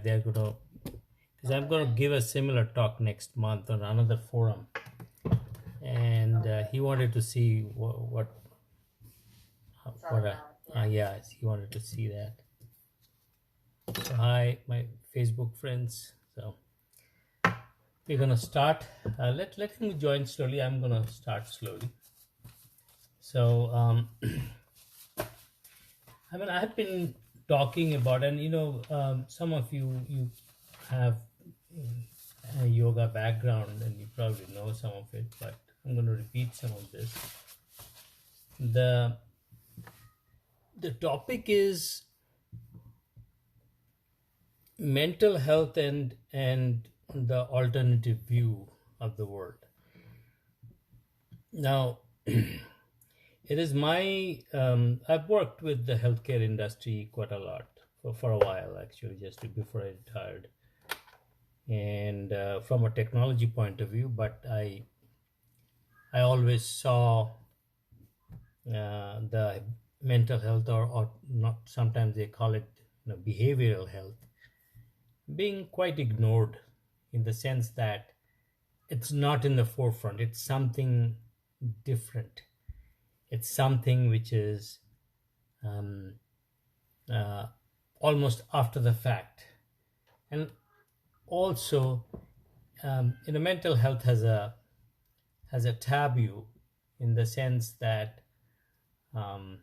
feedback. They're gonna, because I'm gonna give a similar talk next month on another forum, and he wanted to see what yes, he wanted to see that. So hi, my Facebook friends. So we're gonna start. Let him join slowly. I'm gonna start slowly. So I mean, I've been talking about, and some of you have a yoga background, and you probably know some of it, but I'm going to repeat some of this. The topic is mental health and the alternative view of the world. Now, it is my I've worked with the healthcare industry quite a lot for a while, actually, just before I retired, and from a technology point of view. But I always saw the mental health, or not, sometimes they call it behavioral health, being quite ignored, in the sense that it's not in the forefront. It's something different. It's something which is um, uh, almost after the fact. And also, mental health has a taboo, in the sense that um,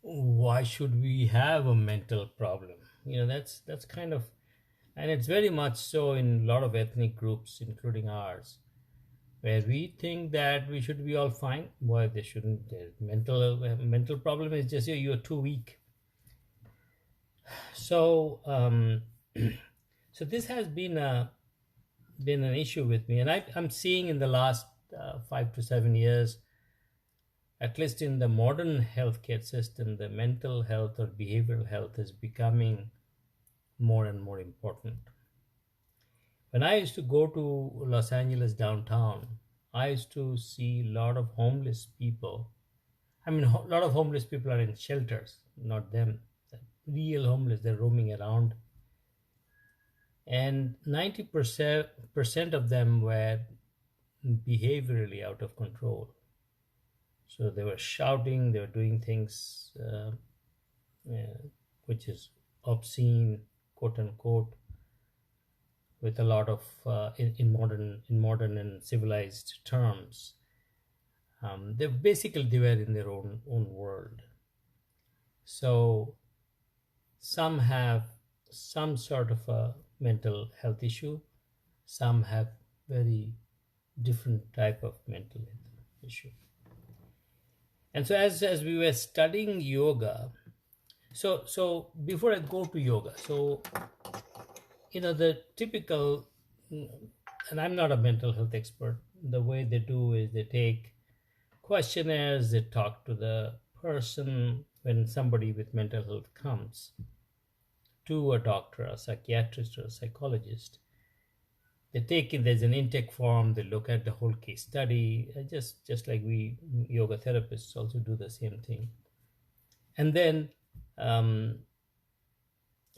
why should we have a mental problem? That's kind of, and it's very much so in a lot of ethnic groups, including ours, where we think that we should be all fine. Why they shouldn't? The mental problem is just you're too weak. So so this has been an issue with me, and I'm seeing in the last 5 to 7 years, at least in the modern healthcare system, the mental health or behavioral health is becoming more and more important. When I used to go to Los Angeles downtown, I used to see a lot of homeless people. I mean, a lot of homeless people are in shelters, not them. Real homeless, they're roaming around. And 90% of them were behaviorally out of control. So they were shouting, they were doing things which is obscene, quote unquote, with a lot of in modern and civilized terms. They were in their own world. So some have some sort of a mental health issue. Some have very different type of mental health issue. And so as we were studying yoga, so before I go to yoga, so the typical, and I'm not a mental health expert, the way they do is they take questionnaires, they talk to the person. When somebody with mental health comes to a doctor, a psychiatrist, or a psychologist, they take in, there's an intake form, they look at the whole case study, just like we yoga therapists also do the same thing. And then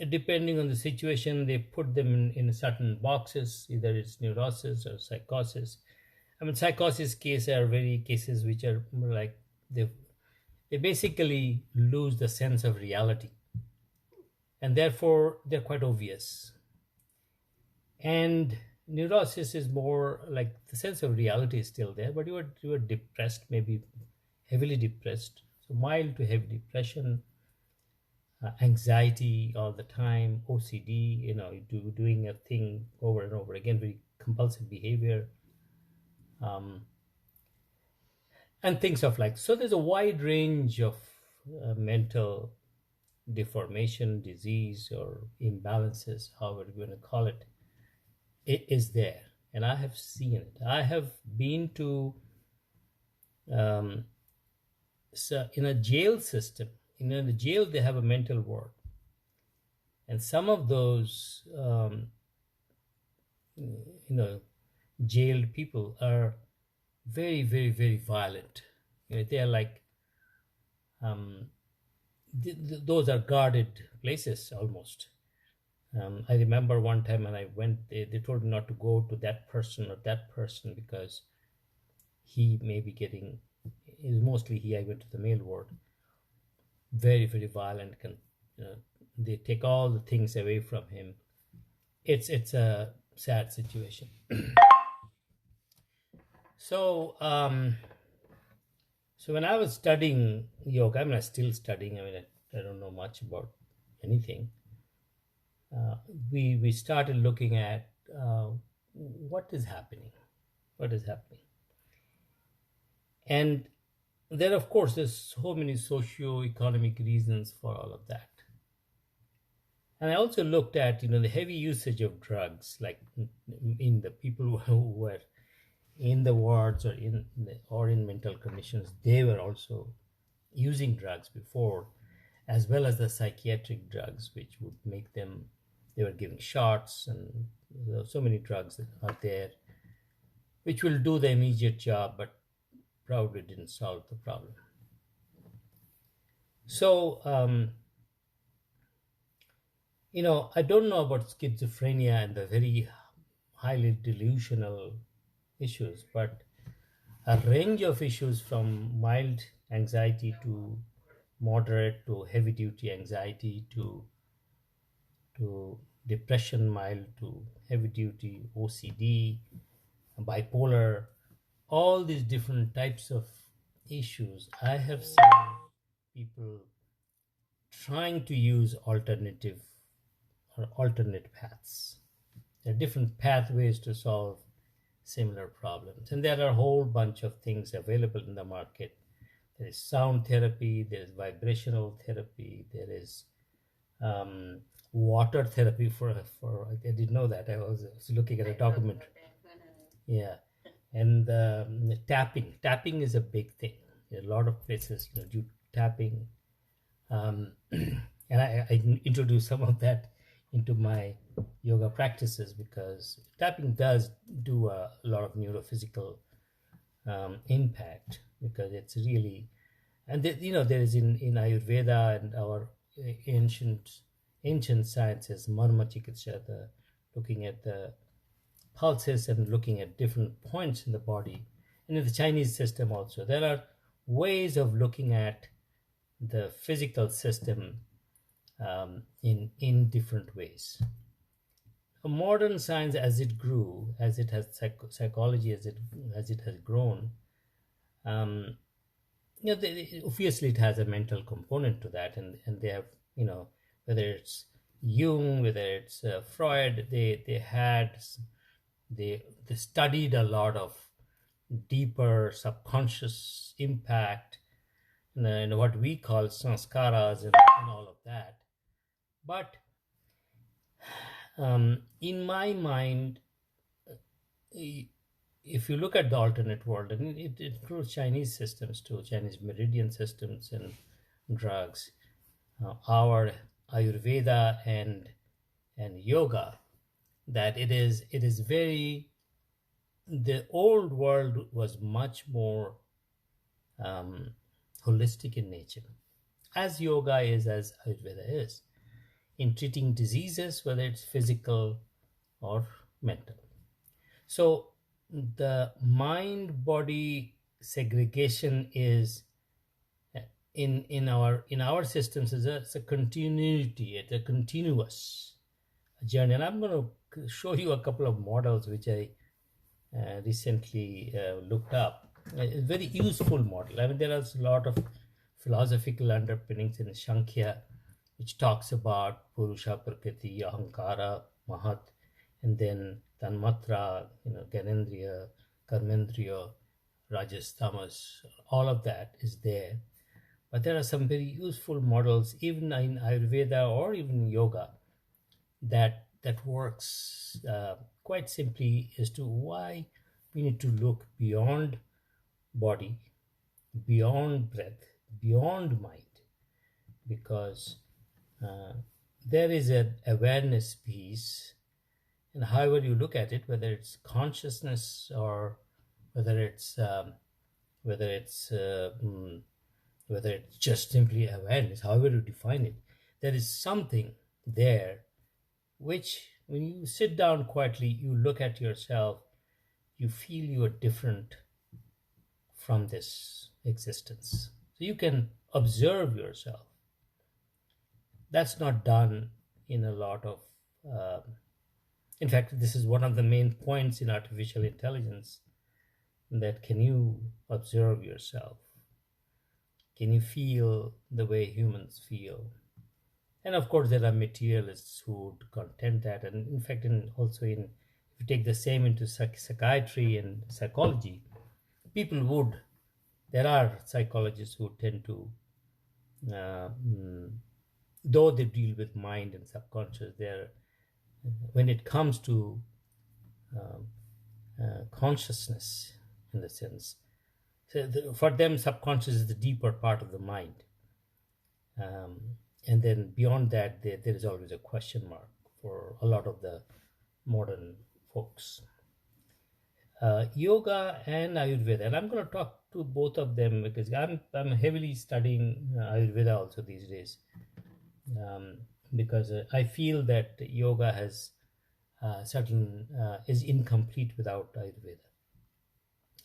depending on the situation, they put them in certain boxes, either it's neurosis or psychosis. I mean, psychosis cases are very cases which are more like they basically lose the sense of reality, and therefore they're quite obvious. And neurosis is more like the sense of reality is still there, but you are depressed, maybe heavily depressed, so mild to heavy depression, anxiety all the time, OCD, doing a thing over and over again, very compulsive behavior, and things of like. So there's a wide range of mental deformation, disease, or imbalances, however you want to call it. It is there, and I have seen it. I have been to so in a jail system. In the jail, they have a mental ward, and some of those jailed people are very, very, very violent. They are like those are guarded places almost. I remember one time when I went, they told me not to go to that person or that person because he may be getting, mostly he, I went to the male ward, very, very violent, you know, they take all the things away from him. It's a sad situation. So, so when I was studying yoga, I mean, I'm still studying. I mean, I don't know much about anything. Uh, we started looking at what is happening, what is happening, and there, of course, there's so many socio-economic reasons for all of that. And I also looked at, the heavy usage of drugs, like in the people who were in the wards or in mental conditions. They were also using drugs before, as well as the psychiatric drugs, which would make them. They were giving shots, and there are so many drugs that are there, which will do the immediate job, but probably didn't solve the problem. So, I don't know about schizophrenia and the very highly delusional issues, but a range of issues from mild anxiety to moderate to heavy duty anxiety to depression, mild to heavy duty, OCD, bipolar, all these different types of issues. I have seen people trying to use alternative or alternate paths. There are different pathways to solve similar problems. And there are a whole bunch of things available in the market. There is sound therapy, there is vibrational therapy, there is water therapy I didn't know that. I was looking at a documentary. Yeah. And tapping is a big thing. A lot of places, do tapping. And I introduced some of that into my yoga practices because tapping does do a lot of neurophysical impact, because it's really, and there is in Ayurveda and our ancient sciences, marma chikitsa, looking at the pulses and looking at different points in the body, and in the Chinese system also there are ways of looking at the physical system in different ways. Modern science, as it grew, as it has psychology, as it has grown, um, obviously it has a mental component to that, and they have, whether it's Jung, whether it's Freud, they studied a lot of deeper subconscious impact, what we call sanskaras and all of that. But in my mind, if you look at the alternate world, and it includes Chinese systems too, Chinese meridian systems and drugs, our Ayurveda and yoga, that it is very, the old world was much more holistic in nature, as yoga is, as Ayurveda is, in treating diseases, whether it's physical or mental. So the mind body segregation is in our systems is it's a continuity, it's a continuous journey. And I'm going to show you a couple of models which I recently looked up. A very useful model. I mean, there are a lot of philosophical underpinnings in Sankhya, which talks about Purusha, Prakriti, Ahankara, Mahat, and then Tanmatra, Gyanendriya, Karmendriya, Rajas, Tamas, all of that is there. But there are some very useful models, even in Ayurveda or even yoga, that works quite simply as to why we need to look beyond body, beyond breath, beyond mind, because there is an awareness piece, and however you look at it, whether it's consciousness or whether it's whether it's just simply awareness, however you define it. There is something there which, when you sit down quietly, you look at yourself, you feel you are different from this existence. So you can observe yourself. That's not done in a lot of. In fact, this is one of the main points in artificial intelligence, that can you observe yourself? Can you feel the way humans feel? And of course, there are materialists who would contend that. And in fact, if you take the same into psychiatry and psychology, people would, there are psychologists who tend to, uh, mm, though they deal with mind and subconscious, when it comes to um, consciousness, in the sense, so for them, subconscious is the deeper part of the mind. Um, and then beyond that, there is always a question mark for a lot of the modern folks. Yoga and Ayurveda, and I'm going to talk to both of them because I'm heavily studying Ayurveda also these days, because I feel that yoga has certain is incomplete without Ayurveda.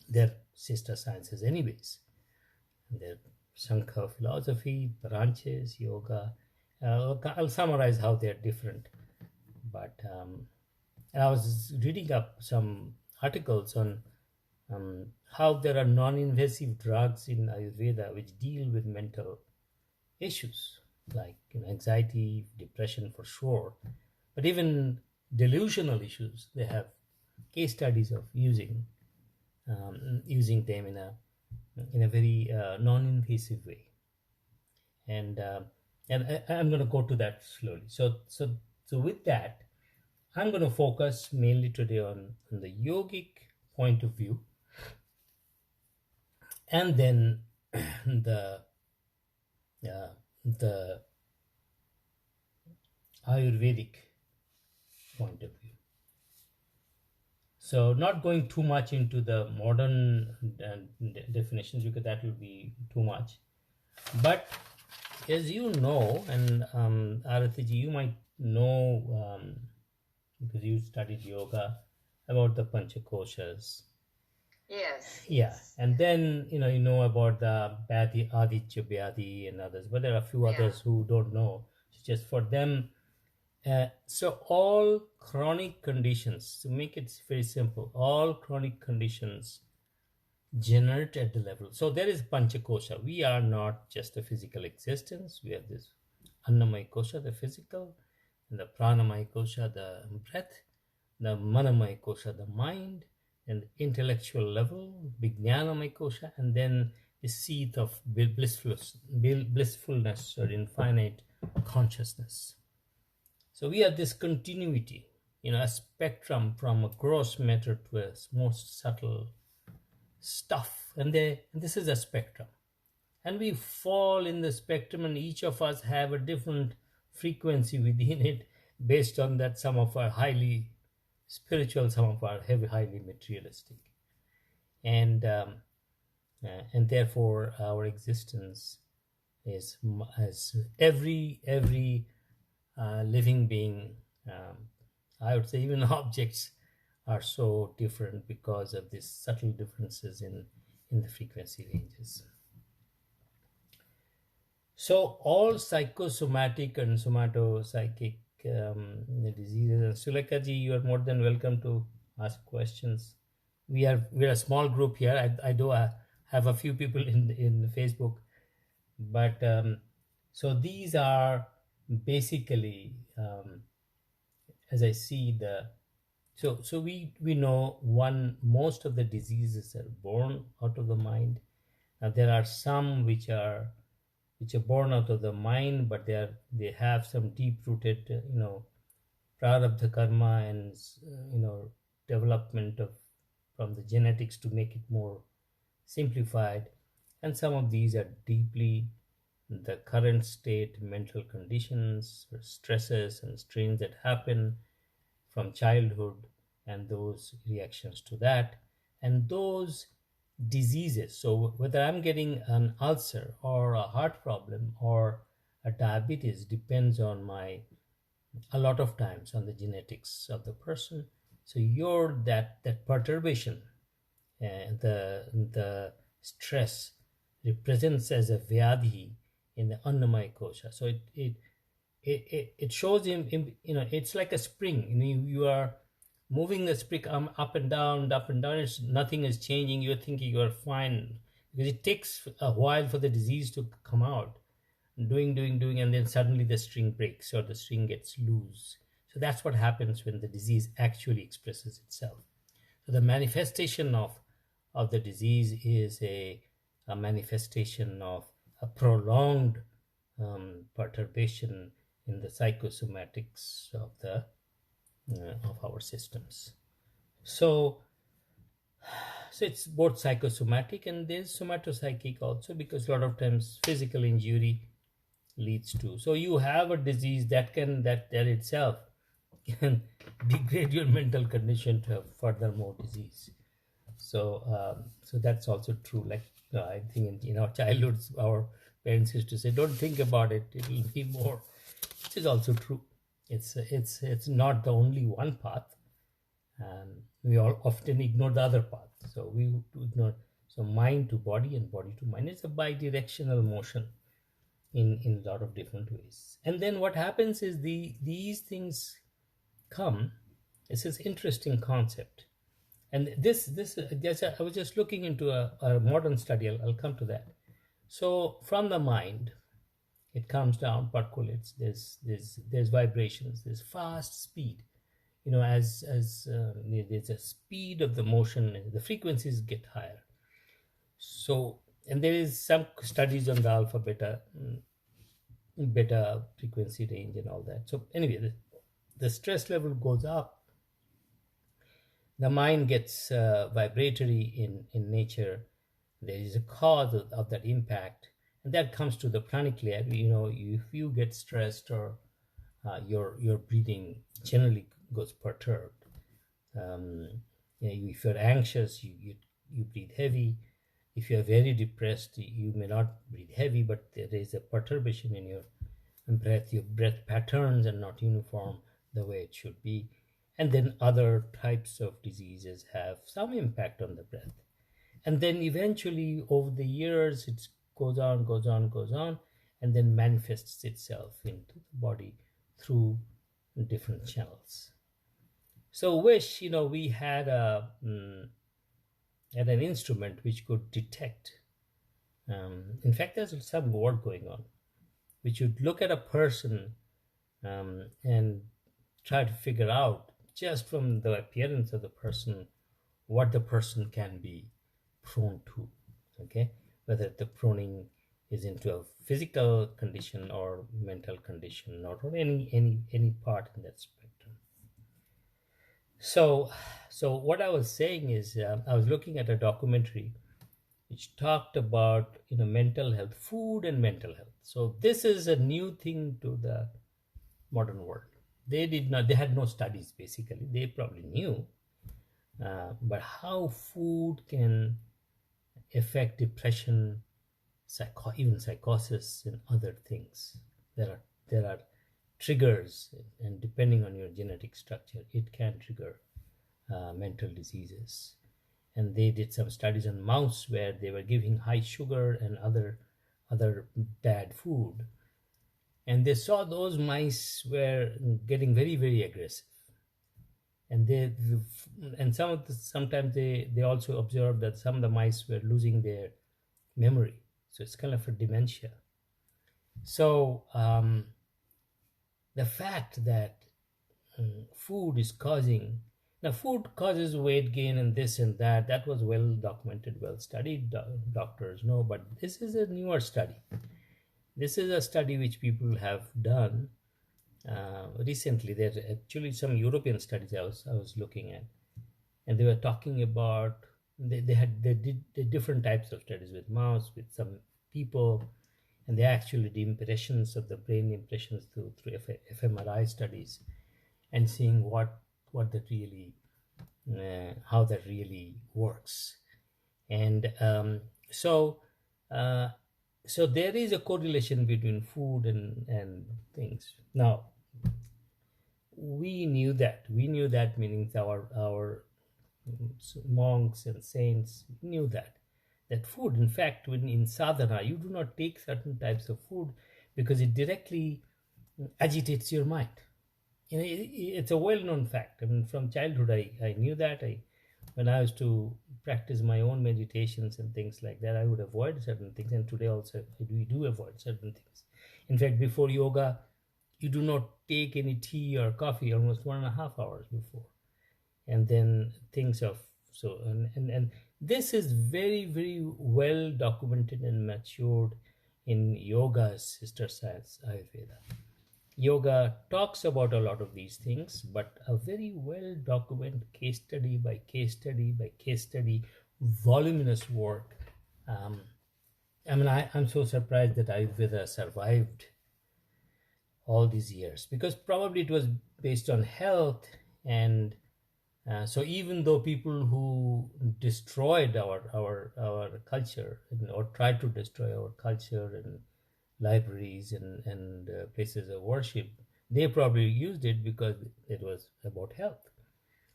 They're sister sciences, anyways. They're Shankha philosophy, branches, yoga. I'll summarize how they're different. But I was reading up some articles on how there are non-invasive drugs in Ayurveda which deal with mental issues like anxiety, depression for sure, but even delusional issues. They have case studies of using them in a very non-invasive way, and I'm going to go to that slowly. So with that, I'm going to focus mainly today on the yogic point of view, and then the the Ayurvedic point of view. So not going too much into the modern definitions, because that will be too much. But as you know, and Aratiji, you might know, because you studied yoga, about the Panchakoshas. Yes, Yeah, yes. and then you know about the Vyadi, Aditya Vyadi and others, but there are a few Yeah. others who don't know. It's just for them. So all chronic conditions, to make it very simple, all chronic conditions generate at the level. So there is Panchakosha. We are not just a physical existence. We have this Annamaya Kosha, the physical, and the Pranamaya Kosha, the breath, the Manamaya Kosha, the mind, and the intellectual level, Vijnanamaya Kosha, and then the seat of blissfulness or infinite consciousness. So we have this continuity, a spectrum from a gross matter to a more subtle stuff, and this is a spectrum, and we fall in the spectrum, and each of us have a different frequency within it, based on that some of our highly spiritual, some of our highly materialistic, and therefore our existence is, as every living being, I would say even objects are so different because of these subtle differences in the frequency ranges. So all psychosomatic and somatopsychic diseases, and Sulekaji, you are more than welcome to ask questions. We're a small group here. I do have a few people in Facebook, but so these are basically, as I see so we know most of the diseases are born out of the mind. Now there are some which are born out of the mind, but they have some deep rooted prarabdha karma and development of from the genetics to make it more simplified, and some of these are deeply the current state mental conditions or stresses and strains that happen from childhood, and those reactions to that, and those diseases. So whether I'm getting an ulcer or a heart problem or a diabetes depends on my, a lot of times, on the genetics of the person. So your that perturbation and the stress represents as a vyadhi in the annamaya kosha. So it shows him, it's like a spring. You are moving the spring up and down, up and down. Nothing is changing. You're thinking you're fine, because it takes a while for the disease to come out, doing, and then suddenly the string breaks or the string gets loose. So that's what happens when the disease actually expresses itself. So the manifestation of the disease is a manifestation of a prolonged perturbation in the psychosomatics of our systems. So it's both psychosomatic and there's somatopsychic also, because a lot of times physical injury leads to. So you have a disease that itself can degrade your mental condition to have furthermore disease. So that's also true. Like I think in our childhood, our parents used to say, "Don't think about it; it will be more," which is also true. It's not the only one path, and we all often ignore the other path. So we ignore. So mind to body and body to mind. It's a bidirectional motion in a lot of different ways. And then what happens is these things come. This is interesting concept. And I was just looking into a modern study. I'll come to that. So from the mind, it comes down, percolates. There's vibrations. There's fast speed. As there's a speed of the motion, the frequencies get higher. So, and there is some studies on the alpha beta frequency range and all that. So anyway, the stress level goes up, the mind gets vibratory in nature. There is a cause of that impact, and that comes to the pranic layer. If you get stressed, or your breathing generally goes perturbed. If you're anxious, you breathe heavy. If you're very depressed, you may not breathe heavy, but there is a perturbation in your breath. Your breath patterns are not uniform the way it should be. And then other types of diseases have some impact on the breath. And then eventually over the years, it goes on, and then manifests itself into the body through different channels. So wish, we had an instrument which could detect. In fact, there's some work going on, which would look at a person and try to figure out, just from the appearance of the person, what the person can be prone to. Okay, whether the proning is into a physical condition or mental condition, or any part in that spectrum. So what I was saying is, I was looking at a documentary which talked about mental health, food and mental health. So this is a new thing to the modern world. They had no studies, basically. They probably knew, but how food can affect depression, even psychosis and other things. There are triggers, and depending on your genetic structure, it can trigger mental diseases. And they did some studies on mouse where they were giving high sugar and other bad food, and they saw those mice were getting very, very aggressive. And sometimes they also observed that some of the mice were losing their memory. So it's kind of a dementia. So the fact that food causes weight gain and this and that was well documented, well studied. Doctors know, but this is a newer study. This is a study which people have done recently. There are actually some European studies I was looking at, and they were talking about, they did different types of studies with mouse, with some people, and they actually did impressions of the brain, impressions through fMRI studies, and seeing what that really how that really works. And so uh, so there is a correlation between food and things. Now we knew that meaning our monks and saints knew that food, in fact, when in sadhana you do not take certain types of food because it directly agitates your mind. It's a well-known fact. I mean, from childhood I knew that. When I used to practice my own meditations and things like that, I would avoid certain things, and today also we do avoid certain things. In fact, before yoga, you do not take any tea or coffee almost 1.5 hours before, and then things of so and this is very, very well documented and matured in yoga's sister science, Ayurveda. Yoga talks about a lot of these things, but a very well documented case study by case study by case study, voluminous work. Um, I'm so surprised that Ayurveda survived all these years, because probably it was based on health. And so even though people who destroyed our culture, or tried to destroy our culture and libraries and places of worship, they probably used it because it was about health.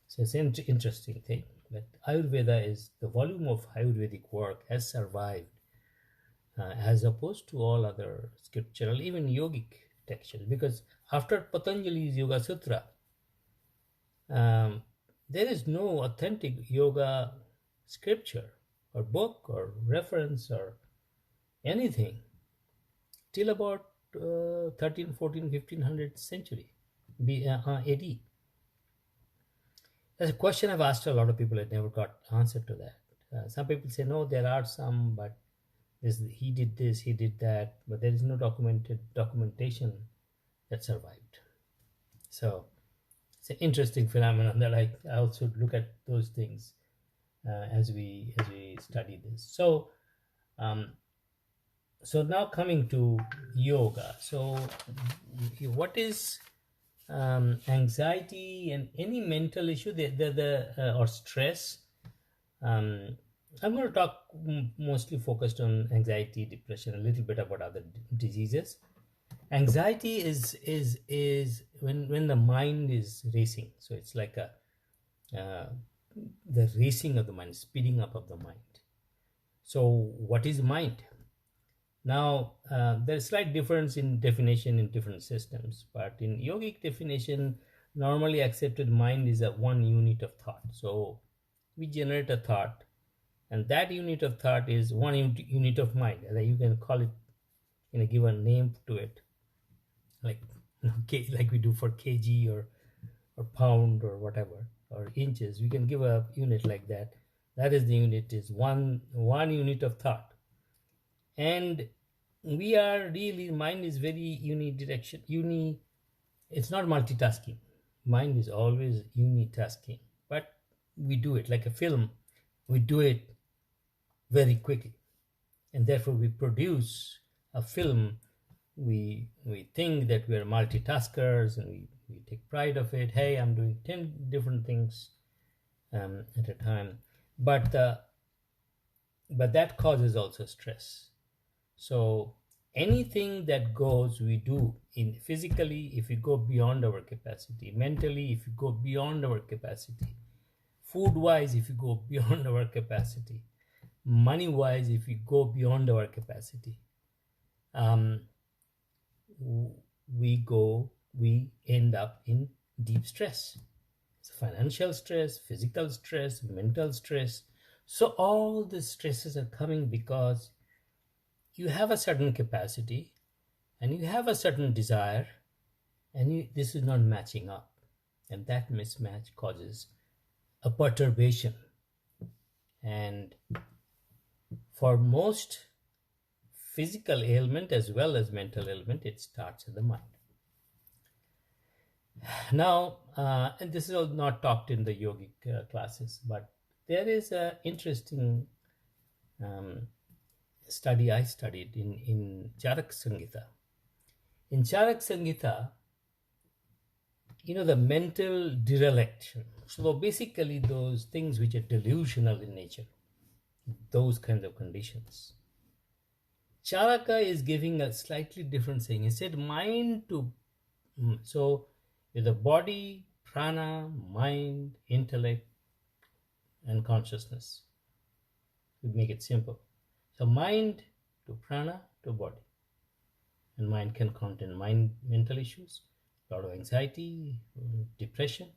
So it's an interesting thing that Ayurveda is the volume of Ayurvedic work has survived, as opposed to all other scriptural, even yogic textures. Because after Patanjali's Yoga Sutra, um, there is no authentic yoga scripture or book or reference or anything till about 13, 14, 1500 century AD. That's a question I've asked a lot of people. I never got answer to that. Some people say no, there are some, but he did this, he did that, but there is no documentation that survived. So it's an interesting phenomenon that I also look at those things as we study this. So now coming to yoga. So what is anxiety and any mental issue or stress? I'm going to talk mostly focused on anxiety, depression, a little bit about other diseases. Anxiety is when the mind is racing. So it's like the racing of the mind, speeding up of the mind. So what is mind? Now, there's slight difference in definition in different systems, but in yogic definition, normally accepted mind is a one unit of thought. So we generate a thought, and that unit of thought is one unit of mind. And you can call it in a given name to it, like like we do for kg or pound or whatever, or inches. We can give a unit like that. That is the unit, is one unit of thought. And we are really, mind is very unidirection. It's not multitasking. Mind is always unitasking, but we do it like a film. We do it very quickly, and therefore we produce a film. We think that we are multitaskers, and we take pride of it. Hey, I'm doing 10 different things at a time, but that causes also stress. So anything that we do in physically, if we go beyond our capacity, mentally, if we go beyond our capacity, food wise, if you go beyond our capacity, money wise, if we go beyond our capacity, we end up in deep stress. It's financial stress, physical stress, mental stress. So all the stresses are coming because you have a certain capacity and you have a certain desire, and this is not matching up, and that mismatch causes a perturbation. And for most physical ailment as well as mental ailment, it starts in the mind. Now, and this is all not talked in the yogic classes, but there is an interesting study I studied in Charak Samhita. In Charak Samhita, the mental dereliction. So basically those things which are delusional in nature. those kinds of conditions. Charaka is giving a slightly different saying. He said mind to, so with the body, prana, mind, intellect, and consciousness. We make it simple. So mind to prana to body. And mind can contain mental issues, a lot of anxiety, depression.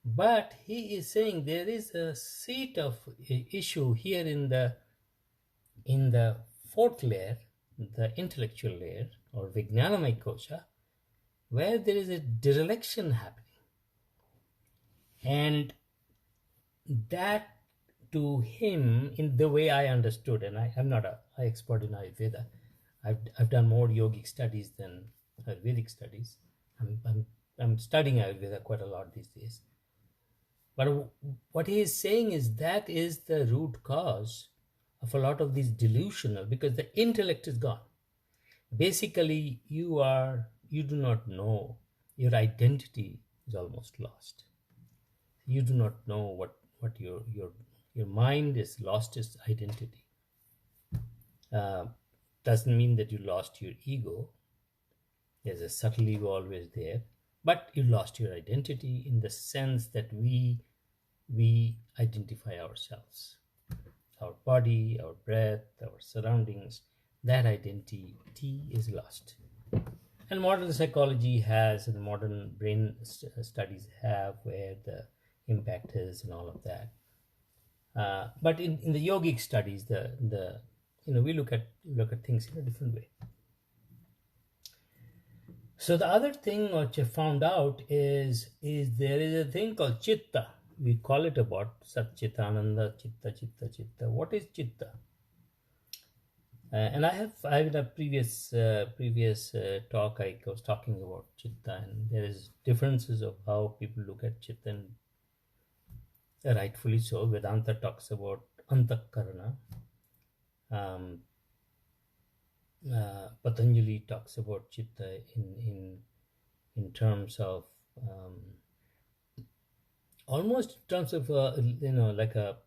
But he is saying there is a seat of issue here in the fourth layer, the intellectual layer, or Vijnanamaya Kosha, where there is a dereliction happening. And that, to him, in the way I understood, and I'm not an expert in Ayurveda, I've done more yogic studies than Ayurvedic studies. I'm studying Ayurveda quite a lot these days. But what he is saying is that is the root cause of a lot of these delusional, because the intellect is gone. Basically, you do not know, your identity is almost lost. You do not know what your mind is lost its identity. Doesn't mean that you lost your ego. There's a subtle ego always there, but you lost your identity in the sense that we identify ourselves, our body, our breath, our surroundings. That identity is lost. And modern psychology has, and modern brain studies have, where the impact is and all of that. But in the yogic studies, we look at things in a different way. So the other thing which I found out is there is a thing called Chitta. We call it about Sat Chitananda, Chitta. What is Chitta? And I have in a previous talk I was talking about Chitta, and there is differences of how people look at Chitta, and rightfully so. Vedanta talks about Antakarana. Patanjali talks about Chitta in terms of almost in terms of like a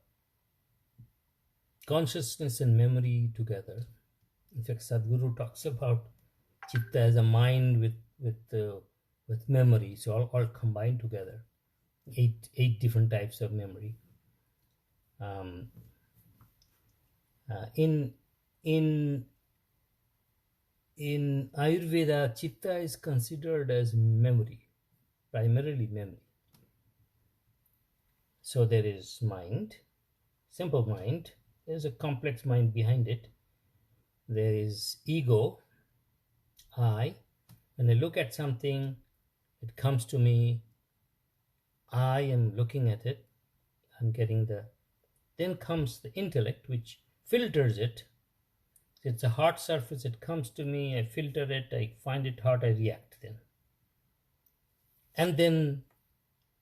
consciousness and memory together. In fact, Sadhguru talks about Chitta as a mind with memory, so all combined together. Eight different types of memory. In Ayurveda, Chitta is considered as memory, primarily memory. So there is mind, simple mind. There's a complex mind behind it. There is ego, I. When I look at something, it comes to me. I am looking at it. I'm getting then comes the intellect, which filters it. It's a hot surface, it comes to me, I filter it, I find it hot, I react then. And then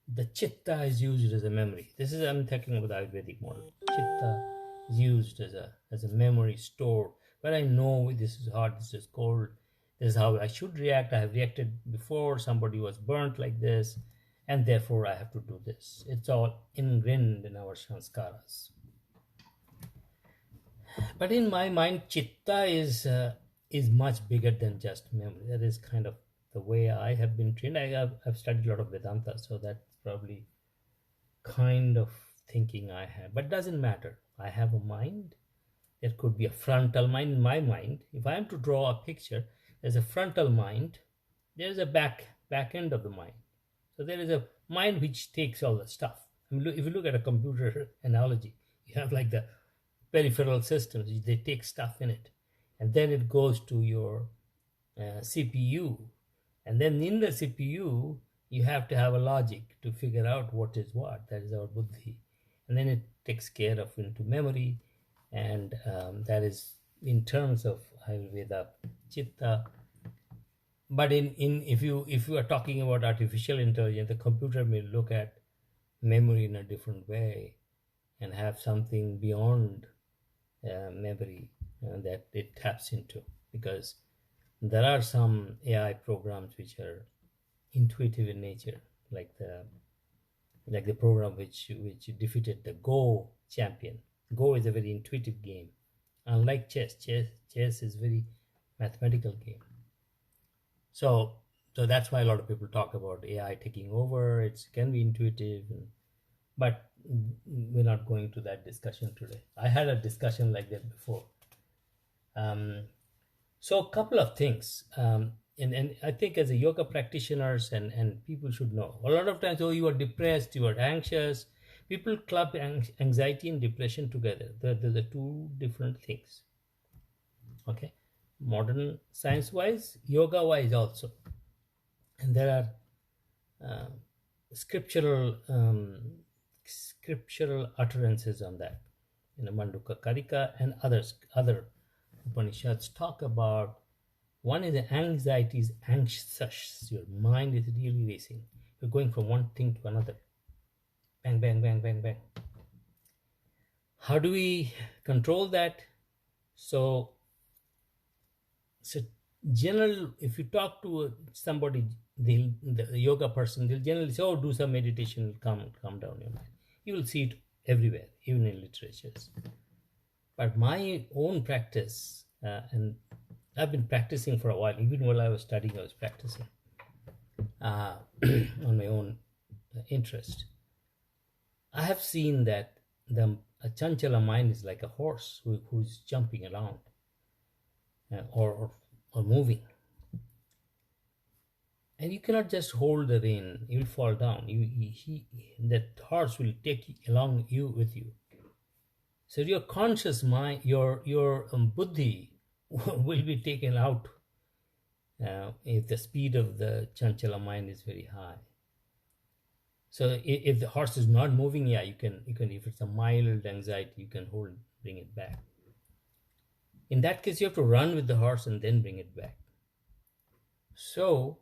the Chitta is used as a memory. I'm talking about the Ayurvedic model. Chitta is used as a memory store, where I know this is hot, this is cold, this is how I should react. I have reacted before, somebody was burnt like this, and therefore I have to do this. It's all ingrained in our sanskaras. But in my mind, Chitta is much bigger than just memory. That is kind of the way I have been trained. I've studied a lot of Vedanta, so that's probably kind of thinking I have. But it doesn't matter. I have a mind. There could be a frontal mind. In my mind, if I am to draw a picture, there's a frontal mind. There's a back end of the mind. So there is a mind which takes all the stuff. I mean, if you look at a computer analogy, you have like the peripheral systems, they take stuff in it, and then it goes to your CPU, and then in the CPU you have to have a logic to figure out what is what. That is our buddhi, and then it takes care of into memory, and that is in terms of Ayurveda Chitta. But if you are talking about artificial intelligence, the computer may look at memory in a different way and have something beyond memory that it taps into, because there are some AI programs which are intuitive in nature, like the program which defeated the Go champion. Go is a very intuitive game. Unlike chess is very mathematical game. So, so that's why a lot of people talk about AI taking over. It can be intuitive, but we're not going to that discussion today. I had a discussion like that before. So a couple of things, and I think as a yoga practitioners and people should know. A lot of times, oh, you are depressed, you are anxious. People club anxiety and depression together. They're the two different things. Okay, modern science wise, yoga wise also, and there are uh, scriptural scriptural utterances on that. Manduka Karika and other Upanishads talk about. One is the anxiety is anxious. Your mind is really racing. You're going from one thing to another. Bang, bang, bang, bang, bang. How do we control that? So general, if you talk to somebody, the yoga person, they'll generally say, oh, do some meditation, calm down your mind. You will see it everywhere, even in literatures. But my own practice, and I've been practicing for a while. Even while I was studying, I was practicing on my own interest. I have seen that a chanchala mind is like a horse who's jumping around or moving. And you cannot just hold the rein; you will fall down. That horse will take along you with you. So your conscious mind, your buddhi, will be taken out if the speed of the chanchala mind is very high. So if the horse is not moving, yeah, you can if it's a mild anxiety, you can bring it back. In that case, you have to run with the horse and then bring it back. So,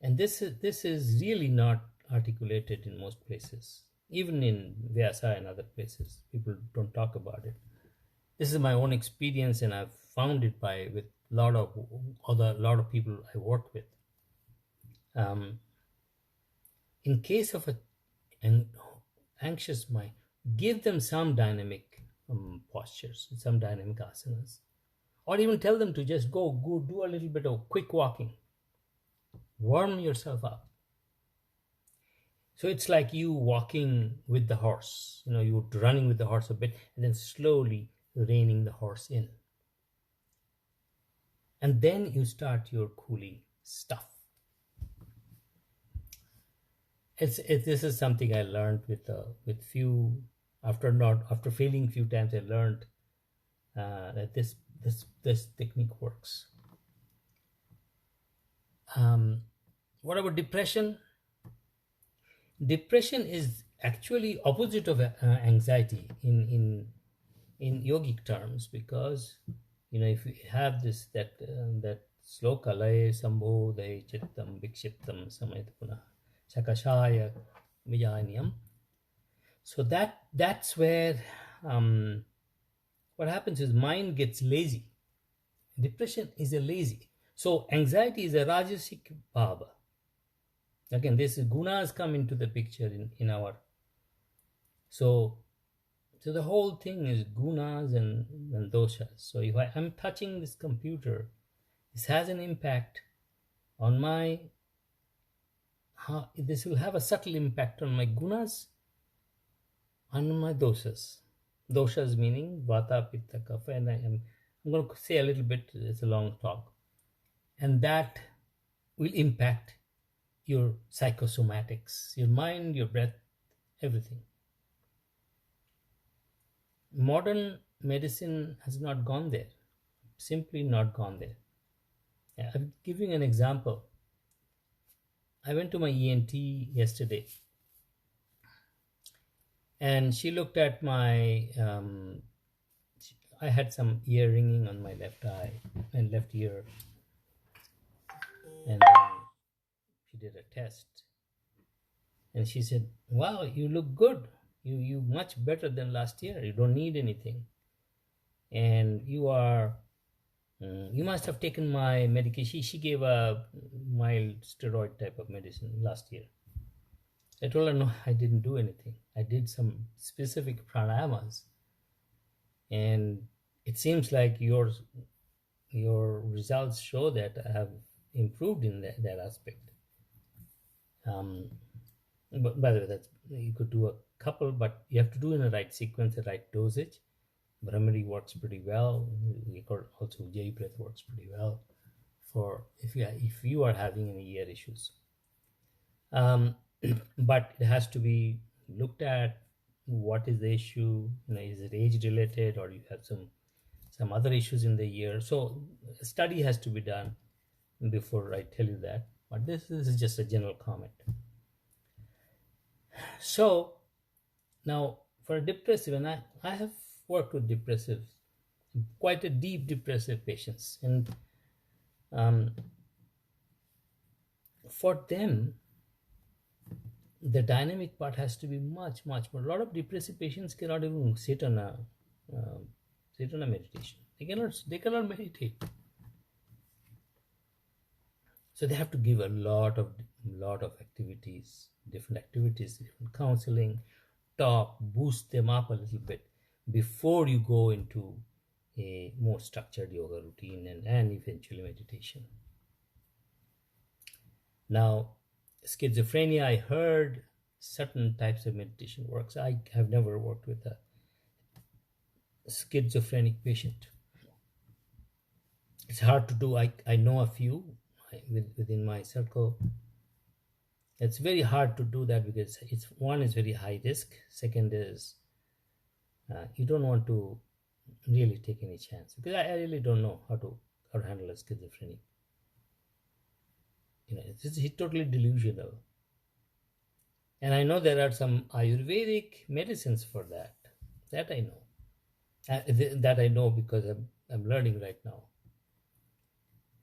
and this is really not articulated in most places, even in Vyasa and other places. People don't talk about it. This is my own experience, and I've found it with a lot of people I work with. In case of an anxious mind, give them some dynamic postures, some dynamic asanas, or even tell them to just go do a little bit of quick walking, warm yourself up. So it's like you walking with the horse. You're running with the horse a bit, and then slowly reining the horse in. And then you start your cooling stuff. This is something I learned with few. After failing few times, I learned that this technique works. What about depression? Depression is actually opposite of anxiety in yogic terms, because if you have that sloka laya sambodhay chittam vikshiptam samayatpuna sakashaya vijayanyam. So that's where what happens is mind gets lazy. Depression is a lazy. So anxiety is a rajasic bhava. Again, this gunas come into the picture in our. So the whole thing is gunas and doshas. So if I'm touching this computer, this has an impact on this will have a subtle impact on my gunas and my doshas. Doshas meaning vata, pitta, kapha, and I'm going to say a little bit, it's a long talk. And that will impact your psychosomatics, your mind, your breath, everything. Modern medicine has not gone there, simply not gone there. I'm giving an example. I went to my ENT yesterday, and she looked at my. I had some ear ringing on my left eye and left ear, and she did a test, and she said, "Wow, you look good. You much better than last year. You don't need anything, and you must have taken my medication." She gave a mild steroid type of medicine last year. I told her, no, I didn't do anything. I did some specific pranayamas and it seems like your results show that I have improved in that aspect. Um, but by the way, that's you could do a couple, but you have to do in the right sequence, the right dosage. Brahmari works pretty well. Also J breath works pretty well for if you are having any ear issues. Um, but it has to be looked at. What is the issue? Is it age related, or you have some other issues in the ear? So a study has to be done before I tell you that. But this is just a general comment. So now for depressive, and I have worked with depressive, quite a deep depressive patients, and um, for them the dynamic part has to be much more. A lot of depressive patients cannot even uh, sit on a meditation. They cannot meditate. So they have to give a lot of activities, different counseling, talk, boost them up a little bit before you go into a more structured yoga routine and eventually meditation. Now, schizophrenia, I heard certain types of meditation works. I have never worked with a schizophrenic patient. It's hard to do. I know a few within my circle. It's very hard to do that because one is very high risk. Second is you don't want to really take any chance because I really don't know how to handle a schizophrenic. It's totally delusional. And I know there are some Ayurvedic medicines for that. That I know. That I know because I'm learning right now.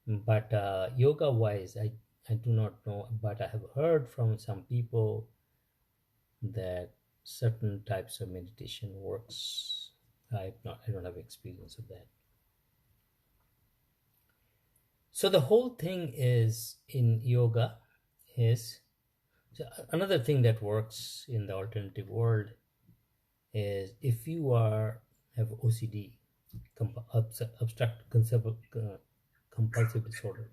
But yoga wise, I do not know. But I have heard from some people that certain types of meditation works. I don't have experience of that. So the whole thing is in yoga is so another thing that works in the alternative world is if you have OCD, obstruct compulsive disorder.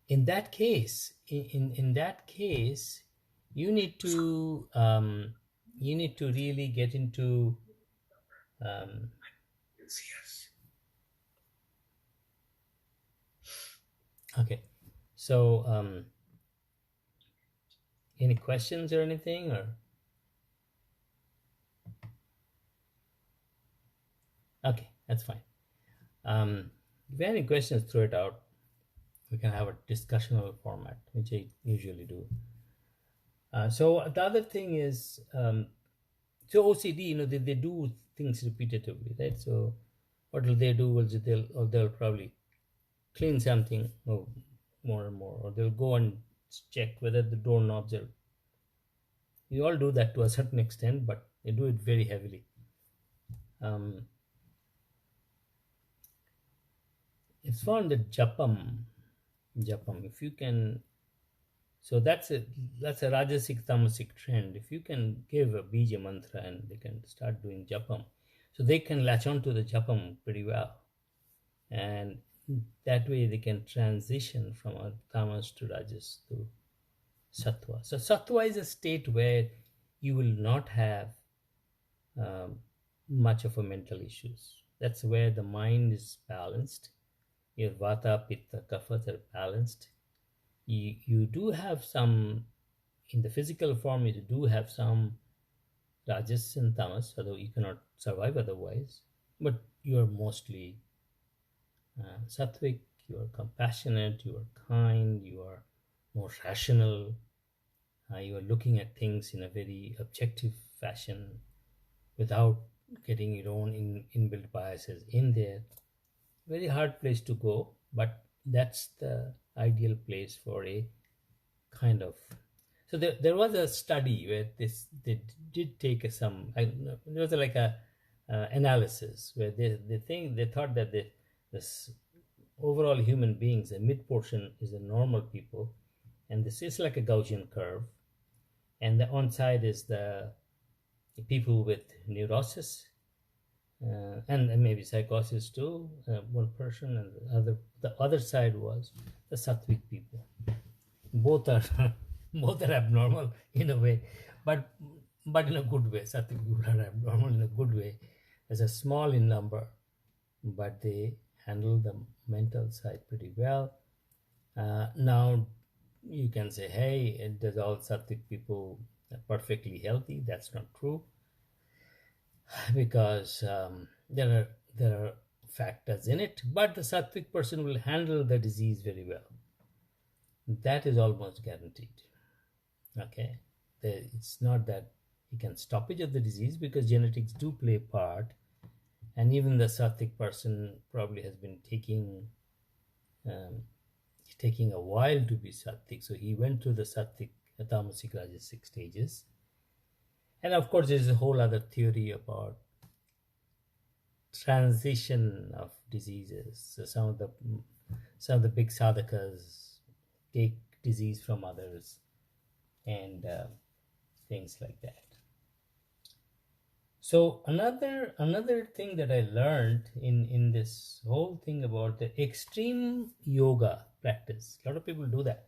In that case, in that case, you need to really get into um, okay. So any questions or anything or okay, that's fine. If you have any questions, throw it out. We can have a discussional format, which I usually do. So the other thing is, so OCD, they do things repetitively, right? So what will they do? They'll probably clean something more and more, or they'll go and check whether the doorknobs are. You all do that to a certain extent, but they do it very heavily. It's found that japam. If you can, so that's a rajasic tamasic trend. If you can give a bija mantra and they can start doing japam, so they can latch on to the japam pretty well, and that way they can transition from a tamas to rajas to sattva. So sattva is a state where you will not have um, much of a mental issues. That's where the mind is balanced. Your vata, pitta, kaphas are balanced. You do have some in the physical form. You do have some rajas and tamas, although you cannot survive otherwise. But you are mostly sattvic. You are compassionate. You are kind. You are more rational. You are looking at things in a very objective fashion without getting your own inbuilt biases in there. Very hard place to go, but that's the ideal place for a kind of. So there was a study where they did take there was like a analysis where they thought that this overall human beings, the mid portion is the normal people, and this is like a Gaussian curve, and the on side is the people with neurosis, and maybe psychosis too. One person, and the other side was the sattvic people. Both are both are abnormal in a way, but in a good way. Sattvic people are abnormal in a good way. As a small in number, but they handle the mental side pretty well. Now you can say, hey, does all sattvic people are perfectly healthy? That's not true, because there are factors in it, but the sattvic person will handle the disease very well. That is almost guaranteed. Okay, it's not that he can stoppage of the disease, because genetics do play a part, and even the sattvic person probably has been um, taking a while to be sattvic, so he went through the sattvic, tamasic, rajasic stages. And of course, there's a whole other theory about transition of diseases. So some of the big sadhakas take disease from others, and things like that. So another thing that I learned in this whole thing about the extreme yoga practice. A lot of people do that.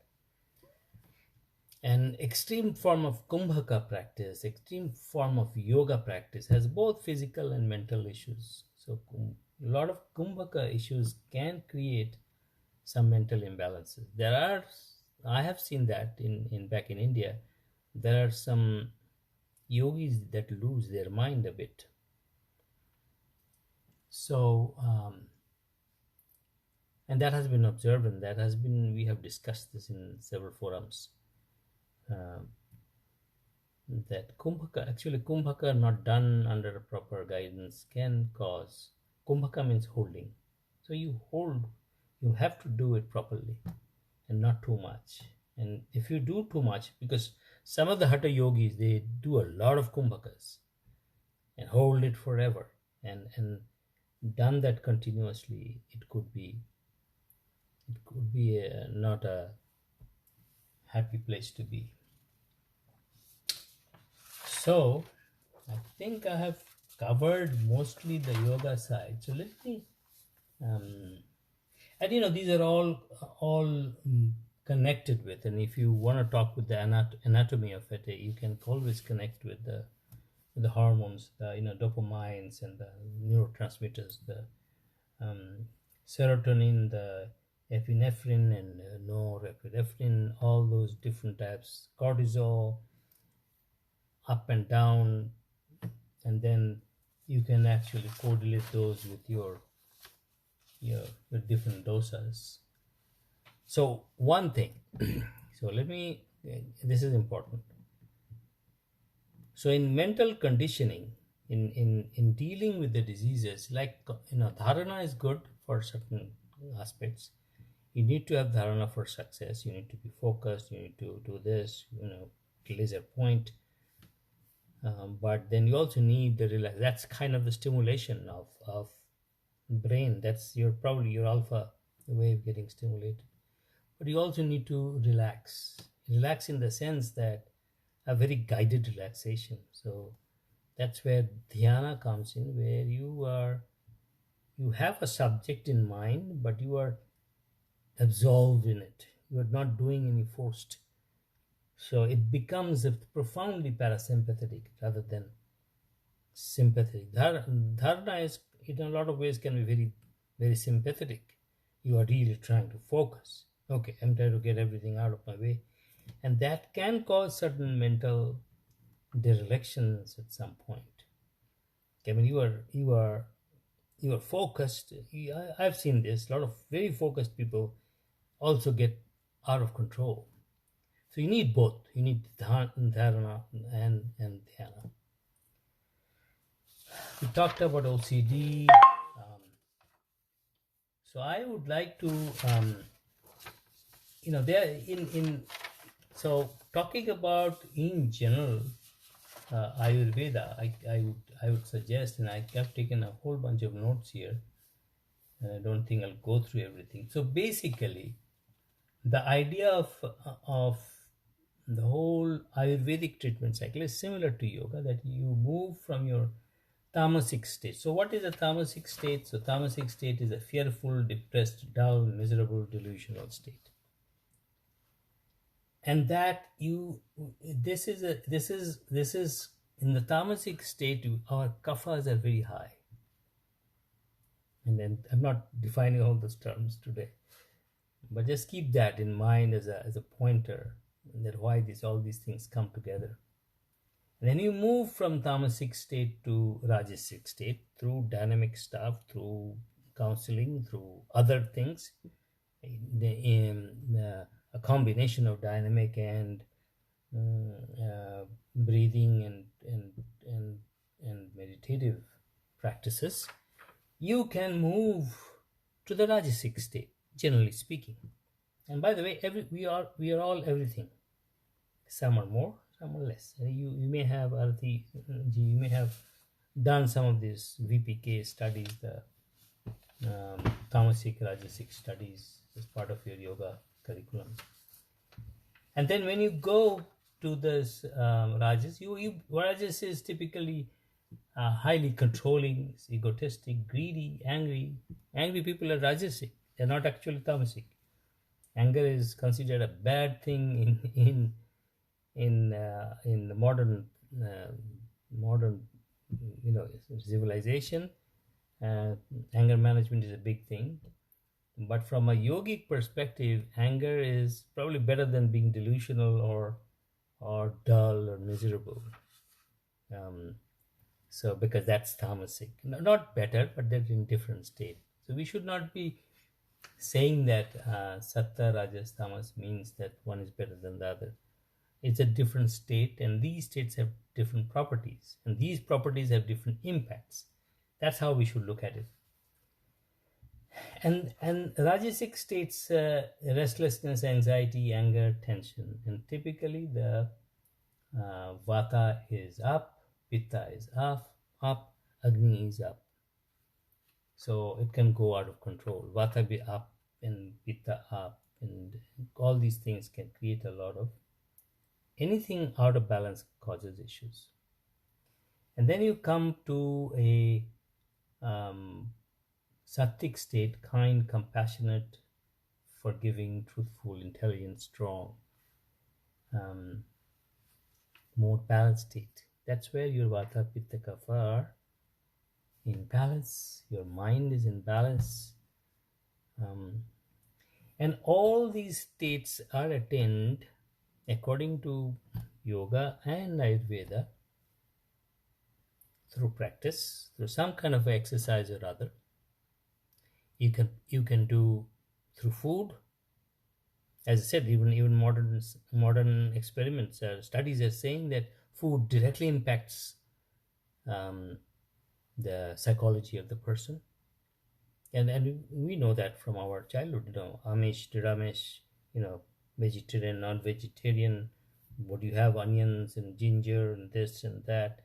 An extreme form of Kumbaka practice, extreme form of yoga practice, has both physical and mental issues. So a lot of Kumbaka issues can create some mental imbalances. I have seen that in back in India. There are some yogis that lose their mind a bit. So, and that has been observed, and we have discussed this in several forums. Um, that Kumbhaka not done under proper guidance can cause. Kumbhaka means holding. So you have to do it properly and not too much. And if you do too much, because some of the Hatha yogis, they do a lot of Kumbhakas and hold it forever, and done that continuously, it could be not a happy place to be. So I think I have covered mostly the yoga side. So let me, and these are all connected with. And if you want to talk with the anatomy of it, you can always connect with the hormones, the dopamines and the neurotransmitters, the um, serotonin, the epinephrine and norepinephrine, all those different types, cortisol, up and down, and then you can actually correlate those with your different dosas. So one thing, so this is important. So in mental conditioning, in dealing with the diseases, like dharana is good for certain aspects. You need to have dharana for success. You need to be focused. You need to do this, laser point. But then you also need the relax. That's kind of the stimulation of brain. That's probably your alpha way of getting stimulated. But you also need to relax in the sense that a very guided relaxation. So that's where dhyana comes in, where you have a subject in mind, but you are absorbed in it. You are not doing any forced. So it becomes profoundly parasympathetic rather than sympathetic. Dharana is, in a lot of ways, can be very, very sympathetic. You are really trying to focus. Okay, I'm trying to get everything out of my way. And that can cause certain mental derelictions at some point. I mean, you are focused. I've seen this. A lot of very focused people also get out of control. So you need both. You need dharana and dhyana. We talked about OCD. So I would like to, there in so talking about in general Ayurveda, I would suggest, and I have taken a whole bunch of notes here, and I don't think I'll go through everything. So basically, the idea of the whole Ayurvedic treatment cycle is similar to yoga, that you move from your Tamasic state. So what is a tamasic state? So tamasic state is a fearful, depressed, dull, miserable, delusional state. And that you this is in the tamasic state, our kaphas are very high. And then I'm not defining all those terms today, but just keep that in mind as a pointer, that why all these things come together. And then you move from tamasic state to rajasic state through dynamic stuff, through counseling, through other things, a combination of dynamic and breathing and meditative practices. You can move to the rajasic state, generally speaking. And by the way, we are all everything. Some are more, some are less. You may have Arati, you may have done some of these VPK studies, the tamasic, rajasic studies as part of your yoga curriculum. And then when you go to this rajas, rajas is typically highly controlling, egotistic, greedy, angry. Angry people are rajasic. They're not actually tamasic. Anger is considered a bad thing in the modern civilization. Anger management is a big thing, but from a yogic perspective, anger is probably better than being delusional or dull or miserable. So because that's tamasic, not better, but they're in different state. So we should not be saying that satta, rajas, tamas means that one is better than the other. It's a different state, and these states have different properties, and these properties have different impacts. That's how we should look at it. And rajasic states, restlessness, anxiety, anger, tension, and typically the vata is up, pitta is up, agni is up. So it can go out of control. Vata be up and pitta up, and all these things can create a lot of, anything out of balance causes issues. And then you come to a sattvic state, kind, compassionate, forgiving, truthful, intelligent, strong, more balanced state. That's where your vata, pitta, kapha are in balance. Your mind is in balance. And all these states are attained according to yoga and Ayurveda through practice, through some kind of exercise or other. You can do through food. As I said, even modern experiments, studies are saying that food directly impacts the psychology of the person, and we know that from our childhood. Amish, Ramesh, vegetarian, non-vegetarian. Would you have onions and ginger and this and that?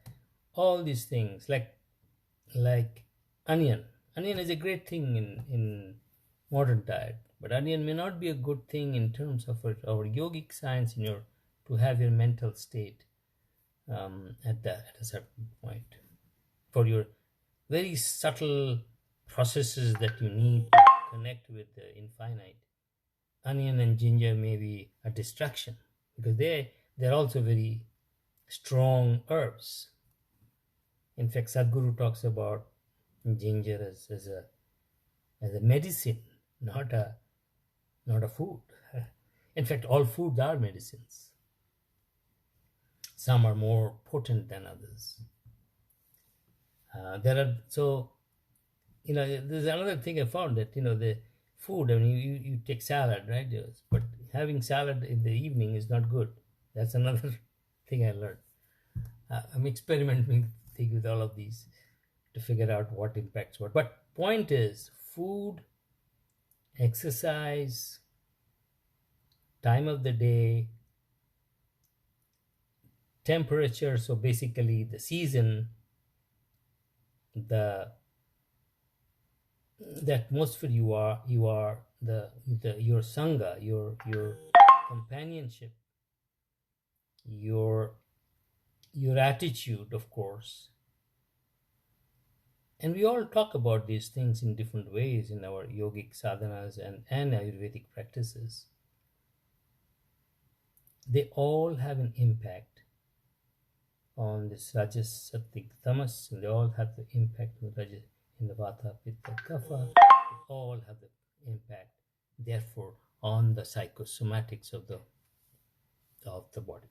All these things, like onion. Onion is a great thing in modern diet, but onion may not be a good thing in terms of our yogic science to have your mental state at a certain point, for your very subtle processes that you need to connect with the infinite. Onion and ginger may be a distraction because they're also very strong herbs. In fact, Sadhguru talks about ginger as a medicine, not a food. In fact, all foods are medicines. Some are more potent than others. There's another thing I found, that the food. I mean, you take salad, right? Yes, but having salad in the evening is not good. That's another thing I learned. I'm experimenting with all of these to figure out what impacts what. But point is, food, exercise, time of the day, temperature, so basically the season, the atmosphere you are, your sangha, your companionship, your attitude, of course, And we all talk about these things in different ways in our yogic sadhanas and Ayurvedic practices. They all have an impact on this Rajas, Sattvic, Tamas, and they all have the impact on Rajas in the Vata, Pitta, Kapha. They all have the impact, therefore, on the psychosomatics of the body.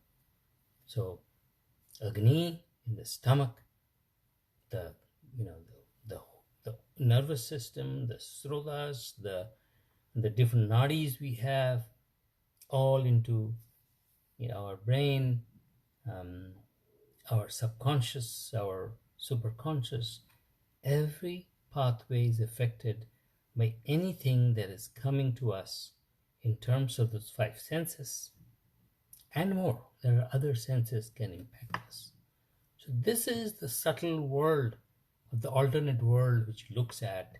So, Agni in the stomach, the you know the, the nervous system, the srotas, the different nadis we have, all into our brain, um, our subconscious, our superconscious. Every pathway is affected by anything that is coming to us in terms of those five senses and more. There are other senses can impact us. So this is the subtle world of the alternate world, which looks at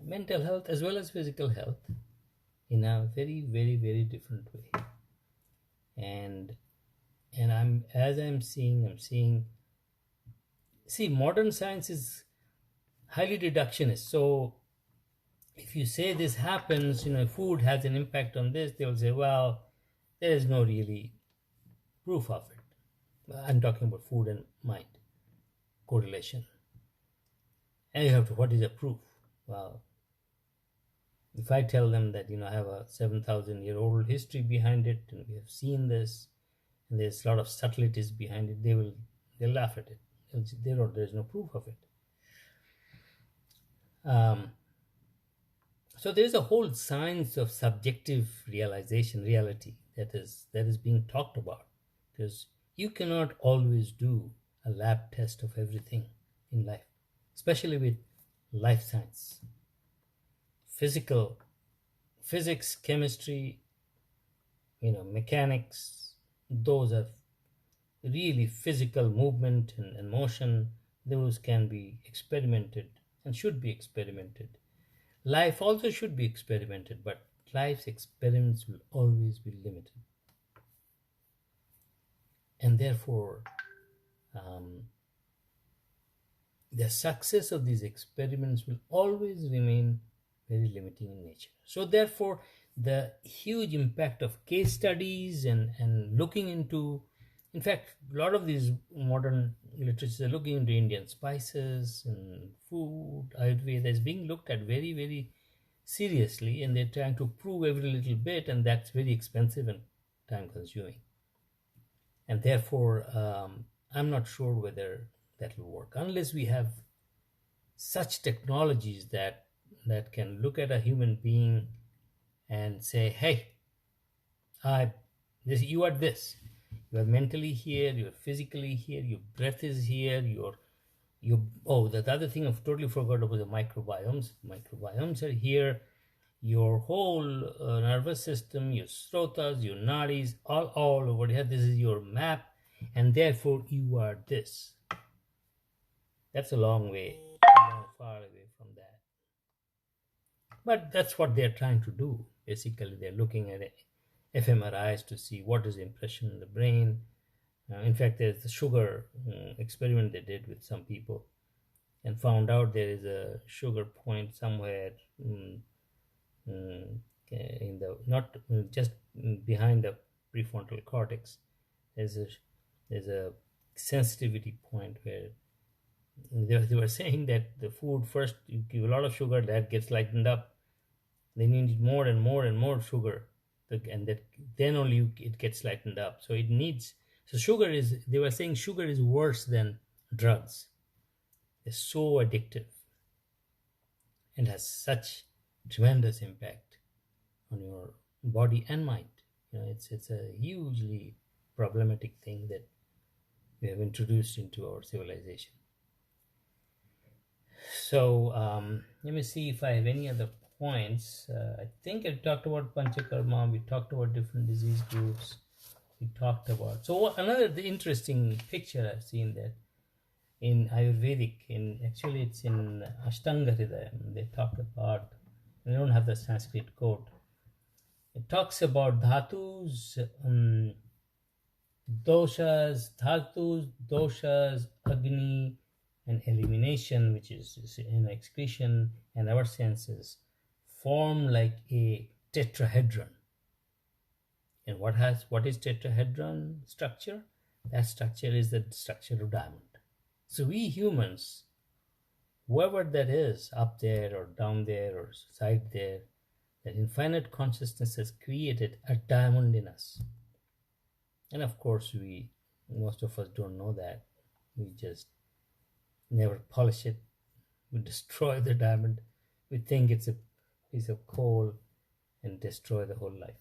mental health as well as physical health in a very, very, very different way. And I'm seeing. See, modern science is highly reductionist. So if you say this happens, food has an impact on this, they will say, well, there is no really proof of it. I'm talking about food and mind correlation. And you have to, what is the proof? Well, if I tell them that, I have a 7,000-year-old history behind it, and we have seen this, and there's a lot of subtleties behind it, they'll laugh at it. There's no proof of it. So there's a whole science of subjective reality that is being talked about, because you cannot always do a lab test of everything in life, especially with life science. Physics, chemistry, mechanics, those are really physical movement and motion. Those can be experimented and should be experimented. Life also should be experimented, but life's experiments will always be limited. And therefore, the success of these experiments will always remain very limiting in nature. So therefore, the huge impact of case studies and looking into, in fact, a lot of these modern literature are looking into Indian spices and food. Ayurveda is being looked at very, very seriously, and they're trying to prove every little bit, and that's very expensive and time consuming. And therefore, I'm not sure whether that will work unless we have such technologies that can look at a human being and say, hey, you are this. You are mentally here, you are physically here, your breath is here, the other thing I've totally forgot about the microbiomes. Microbiomes are here. Your whole nervous system, your srotas, your nadis, all over here. This is your map, and therefore you are this. That's a long far away from that. But that's what they're trying to do. Basically, they're looking at fMRIs to see what is the impression in the brain. In fact, there's the sugar experiment they did with some people and found out there is a sugar point somewhere in the, not just behind the prefrontal cortex. There's a sensitivity point where they were saying that the food, first you give a lot of sugar, that gets lightened up, then you need more and more and more sugar, and then only it gets lightened up. So it needs, so they were saying sugar is worse than drugs. It's so addictive and has such tremendous impact on your body and mind. It's a hugely problematic thing that we have introduced into our civilization. So let me see if I have any other points. I think I talked about Panchakarma. We talked about different disease groups. We talked about, so another interesting picture I've seen that in Ayurvedic, it's in Ashtanga Hridayam, they talk about, they don't have the Sanskrit quote. It talks about dhatus, doshas, Agni, and elimination, which is an excretion, and our senses form like a tetrahedron. And what is tetrahedron structure? That structure is the structure of diamond. So we humans, whoever that is, up there or down there or side there, that infinite consciousness has created a diamond in us. And of course, most of us don't know that. We just never polish it. We destroy the diamond. We think it's a piece of coal and destroy the whole life.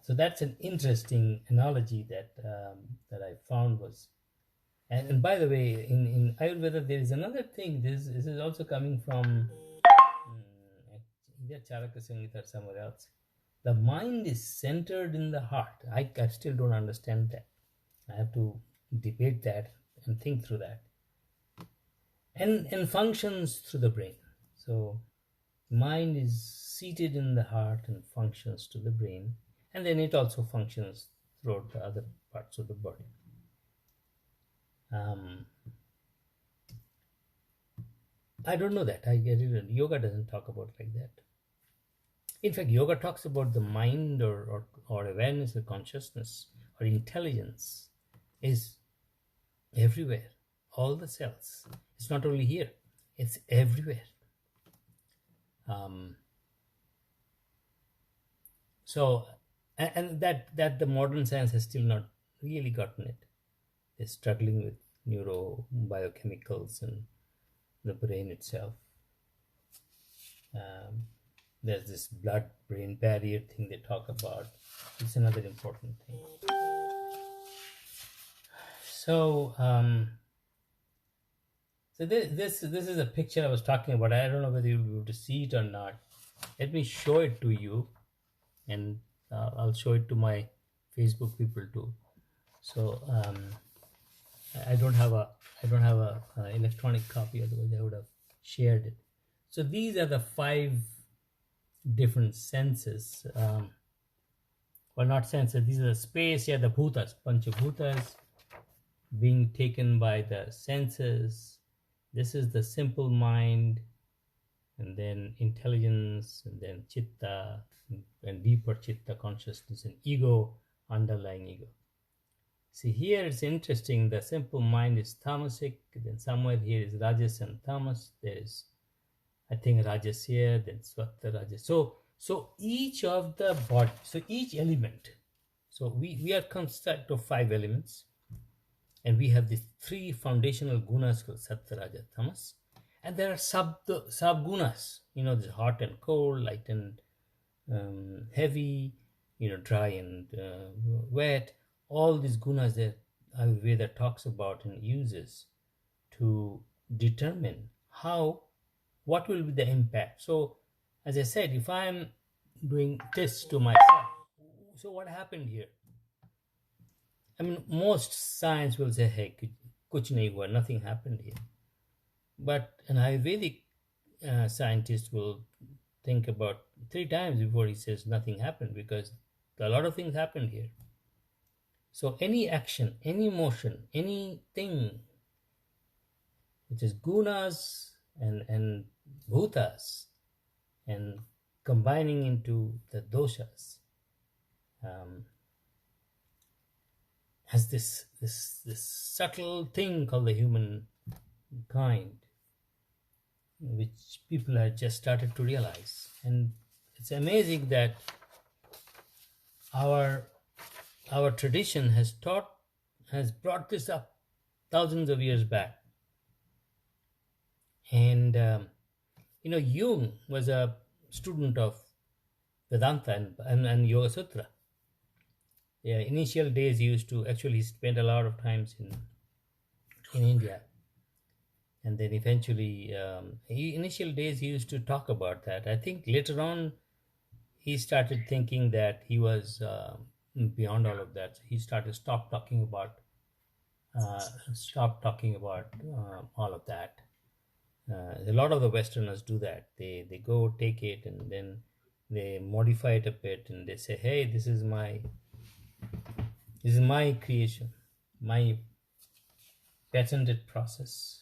So that's an interesting analogy that I found was. And by the way, in Ayurveda, there is another thing. This is also coming from either Charaka Samhita or somewhere else. The mind is centered in the heart. I still don't understand that. I have to debate that and think through that. And functions through the brain. So mind is seated in the heart and functions to the brain. And then it also functions throughout the other parts of the body. I don't know that. I get it. Yoga doesn't talk about like that. In fact, yoga talks about the mind or awareness or consciousness or intelligence is everywhere, all the cells. It's not only here, it's everywhere. So, and that the modern science has still not really gotten it. They're struggling with neurobiochemicals and the brain itself. There's this blood-brain barrier thing they talk about. It's another important thing. So, this is a picture I was talking about. I don't know whether you'll be able to see it or not. Let me show it to you, and I'll show it to my Facebook people too. So I don't have a electronic copy. Otherwise, I would have shared it. So these are the 5 different senses. Well, not senses. These are the space. Yeah, the bhutas, panchabhutas, being taken by the senses. This is the simple mind, and then intelligence, and then chitta, and deeper chitta consciousness, and ego, underlying ego. See, here it's interesting. The simple mind is tamasic. Then somewhere here is rajas and tamas. There is, I think, rajas here, then swatta rajas. So each of the body, so each element. So we are constructed of 5 elements. And we have these 3 foundational gunas called sattva, rajas, tamas. And there are sub-gunas. There's hot and cold, light and heavy, dry and wet. All these gunas that Ayurveda talks about and uses to determine what will be the impact. So, as I said, if I'm doing this to myself, so what happened here? I mean, most science will say, hey, kuch nahi hua, nothing happened here. But an Ayurvedic scientist will think about 3 times before he says nothing happened, because a lot of things happened here. So any action, any motion, anything which is gunas and bhutas and combining into the doshas has this subtle thing called the human kind, which people have just started to realize. And it's amazing that our tradition has brought this up thousands of years back. And Jung was a student of Vedanta and Yoga Sutra. Yeah, initial days he spent a lot of times in India. And then eventually, initial days he used to talk about that. I think later on, he started thinking that he was beyond all of that. So he stopped talking about all of that. A lot of the Westerners do that. They go take it and then they modify it a bit and they say, hey, this is my creation, my patented process.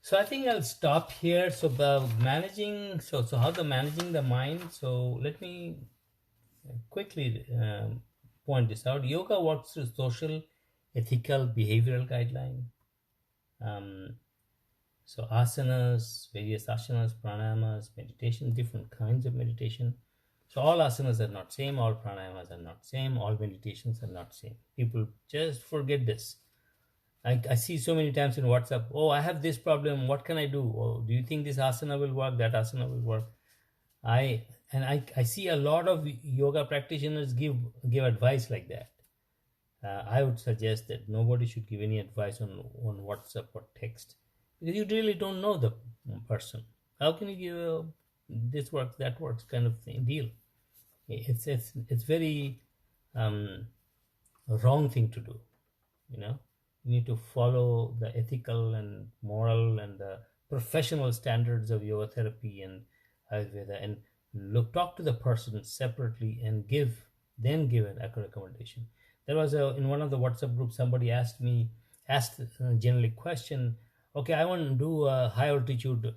So I think I'll stop here. So the managing, so how the managing the mind. So let me quickly point this out. Yoga works through social, ethical, behavioral guideline. Um, so asanas, various asanas, pranayamas, meditation, different kinds of meditation. So all asanas are not same, all pranayamas are not same, all meditations are not same. People just forget this. I see so many times in WhatsApp, oh, I have this problem, what can I do? Oh, do you think this asana will work? That asana will work? I see a lot of yoga practitioners give advice like that. I would suggest that nobody should give any advice on WhatsApp or text because you really don't know the person. How can you give this works, that works kind of thing, deal? It's very wrong thing to do. You know, you need to follow the ethical and moral and the professional standards of yoga therapy and Ayurveda, and talk to the person separately and give a recommendation. There was in one of the WhatsApp groups, somebody asked a generally question. Okay, I want to do a high altitude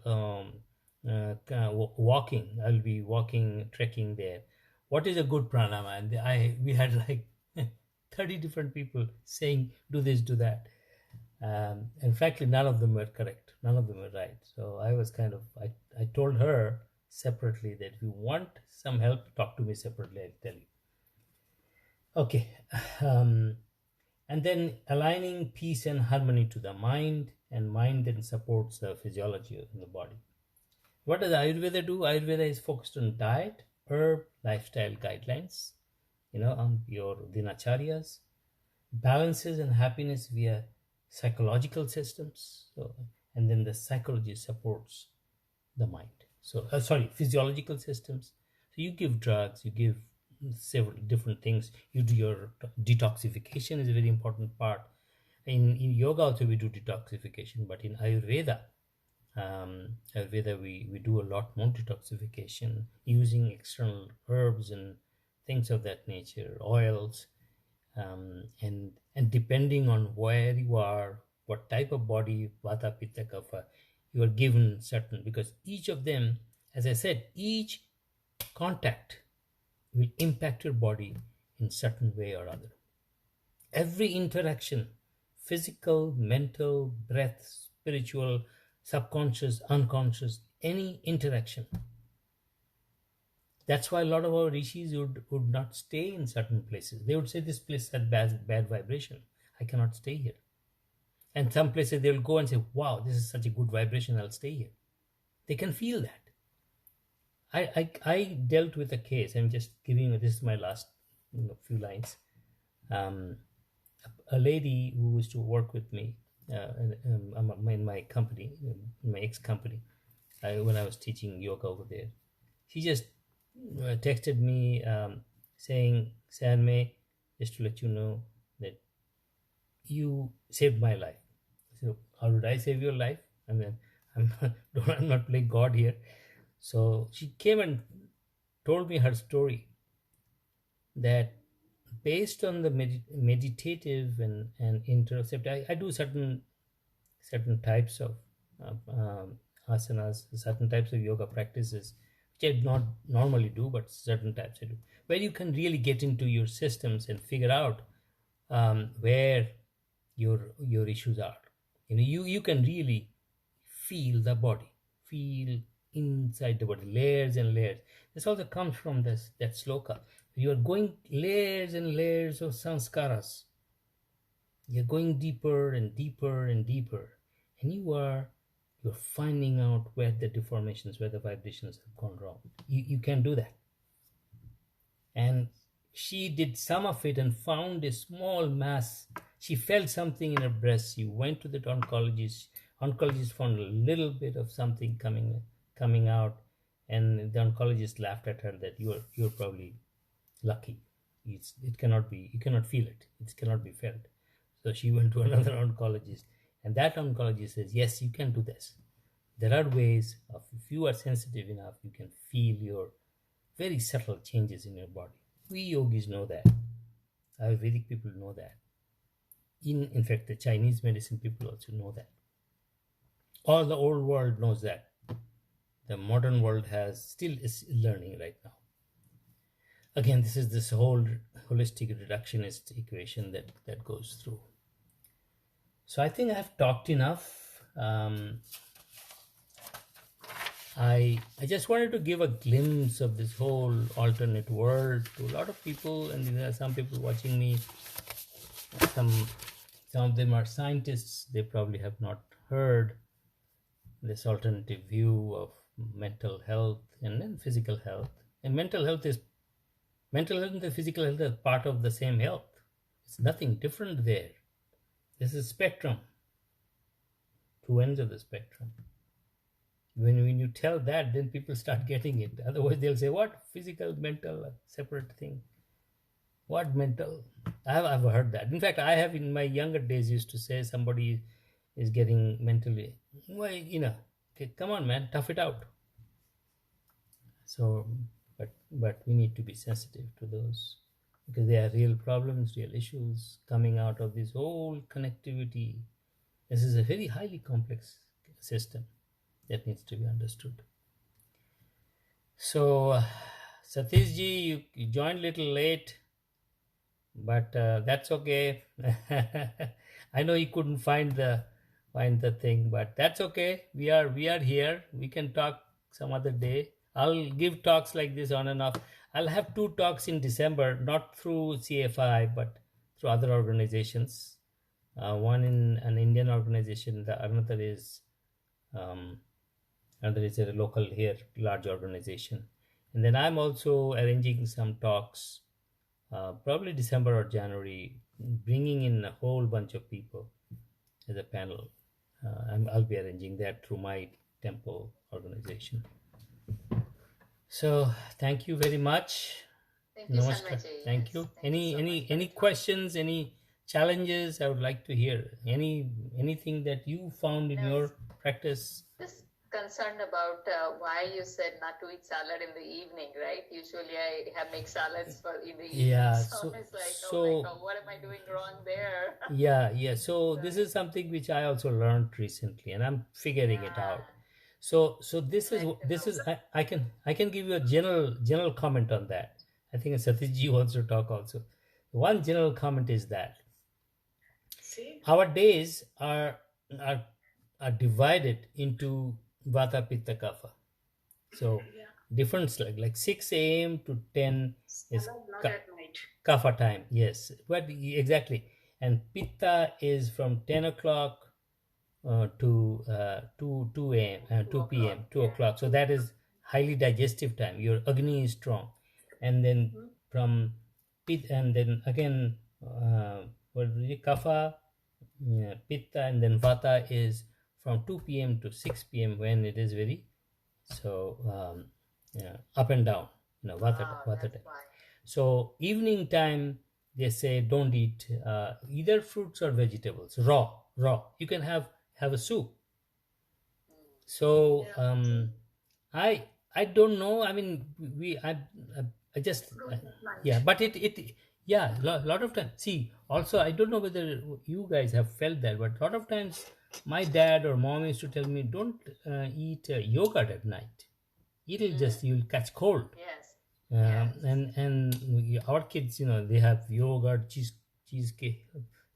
walking. I'll be walking, trekking there. What is a good pranayama? And we had like 30 different people saying do this, do that. And frankly, none of them were correct. None of them were right. So I was I told her separately that if you want some help, talk to me separately, I'll tell you. Okay. And then aligning peace and harmony to the mind, and mind then supports the physiology in the body. What does Ayurveda do? Ayurveda is focused on diet, herb, lifestyle guidelines, your dinacharyas, balances and happiness via psychological systems. So, and then the psychology supports the mind. So, physiological systems. So you give drugs, you give several different things. You do your detoxification is a very important part. In yoga also we do detoxification, but in Ayurveda, we do a lot more detoxification using external herbs and things of that nature, oils, and depending on where you are, what type of body, vata, pitta, kapha, you are given certain, because each of them, as I said, each contact will impact your body in certain way or other. Every interaction, physical, mental, breath, spiritual, subconscious, unconscious, any interaction. That's why a lot of our rishis would not stay in certain places. They would say this place had bad vibration. I cannot stay here. And some places they will go and say, wow, this is such a good vibration, I'll stay here. They can feel that. I dealt with a case. I'm just giving you, this is my last few lines. A lady who used to work with me in my company, my ex-company, when I was teaching yoga over there, she just texted me saying, Sanmay, just to let you know that you saved my life. So how did I save your life? I mean, I'm not playing God here. So she came and told me her story, that based on the meditative and interoceptive, I do certain types of asanas, certain types of yoga practices, which I not normally do, but certain types I do, where you can really get into your systems and figure out where your issues are. You can really feel the body, feel inside the body, layers and layers. This also comes from that sloka. You are going layers and layers of sanskaras. You're going deeper and deeper and deeper, and you're finding out where the deformations, where the vibrations have gone wrong. You can do that. And she did some of it and found a small mass. She felt something in her breast. She went to the oncologist. Oncologist found a little bit of something coming out, and the oncologist laughed at her that you're probably lucky. It cannot be. You cannot feel it. It cannot be felt. So she went to another oncologist, and that oncologist says, yes, you can do this. There are ways of, if you are sensitive enough, you can feel your very subtle changes in your body. We yogis know that. Ayurvedic people know that. In fact, the Chinese medicine people also know that. All the old world knows that. The modern world still is learning right now. Again, this is this whole holistic reductionist equation that goes through. So I think I've talked enough. I just wanted to give a glimpse of this whole alternate world to a lot of people, and there are some people watching me. Some of them are scientists. They probably have not heard this alternative view of mental health and then physical health. And mental health and the physical health are part of the same health. It's nothing different there. This is spectrum. Two ends of the spectrum. When you tell that, then people start getting it. Otherwise, they'll say, "What physical, mental, separate thing? What mental?" I've heard that. In fact, I have in my younger days used to say somebody is getting mentally. Well, okay, come on, man, tough it out. So, but we need to be sensitive to those because they are real problems, real issues coming out of this whole connectivity. This is a very highly complex system that needs to be understood. So, Satish ji, you joined a little late, but that's okay. I know you couldn't find the thing, but that's okay. We are here. We can talk some other day. I'll give talks like this on and off. I'll have 2 talks in December, not through CFI, but through other organizations. One in an Indian organization, the another is a local here, large organization. And then I'm also arranging some talks, probably December or January, bringing in a whole bunch of people as a panel. I'll be arranging that through my temple organization. So thank you very much. Thank you, Sanjay. Thank you. Any questions, any challenges I would like to hear? Anything that you found in your practice? Just concerned about why you said not to eat salad in the evening, right? Usually I make salads in the evening. Yeah. So it's like, oh, what am I doing wrong there? Yeah. So this is something which I also learned recently, and I'm figuring it out. So this is I can give you a general comment on that. I think Satiji wants to talk also. One general comment is that our days are divided into Vata, Pitta, Kapha. So different like 6 a.m. to 10 is Kapha time. Yes, but exactly. And Pitta is from 10 o'clock to 2 a.m. 2 p.m. 2 o'clock. So that is highly digestive time. Your Agni is strong, and then from Pit, and then again Kapha, Pitta, and then Vata is from 2 p.m. to 6 p.m. when it is very up and down. Vata time. So evening time they say don't eat either fruits or vegetables raw. You can have a soup. So I don't know. I mean, I just but it lot of times. See, also I don't know whether you guys have felt that, but a lot of times my dad or mom used to tell me don't eat yogurt at night. You'll catch cold. Yes. And our kids, they have yogurt, cheesecake,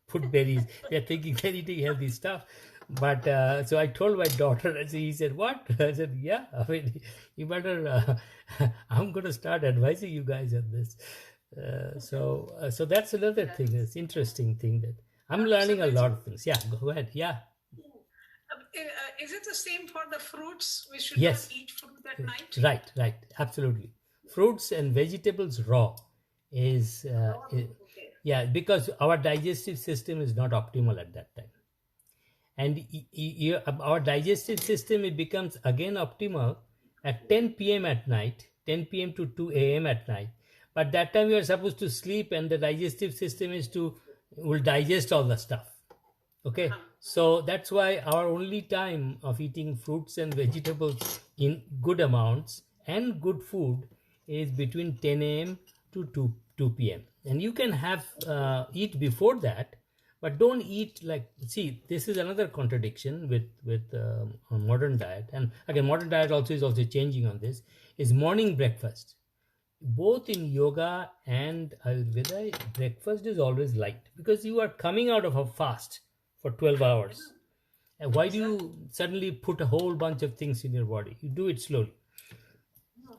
put berries. They're thinking they're eating healthy stuff. But so I told my daughter, and he said, "What?" I said, "Yeah, I mean, you better. I'm going to start advising you guys on this." So that's another thing. It's interesting thing that I'm learning a lot of things. Yeah, go ahead. Yeah. Is it the same for the fruits? We should not eat fruit at night. Right. Absolutely. Fruits and vegetables raw is because our digestive system is not optimal at that time. And our digestive system, it becomes again optimal at 10 p.m. at night, 10 p.m. to 2 a.m. at night. But that time you are supposed to sleep, and the digestive system will digest all the stuff. Okay, so that's why our only time of eating fruits and vegetables in good amounts and good food is between 10 a.m. to 2 p.m. And you can have eat before that, but don't eat like, see, this is another contradiction with a modern diet. And again, modern diet also is also changing on this, is morning breakfast. Both in yoga and Ayurveda, breakfast is always light because you are coming out of a fast for 12 hours. And why do you suddenly put a whole bunch of things in your body? You do it slowly.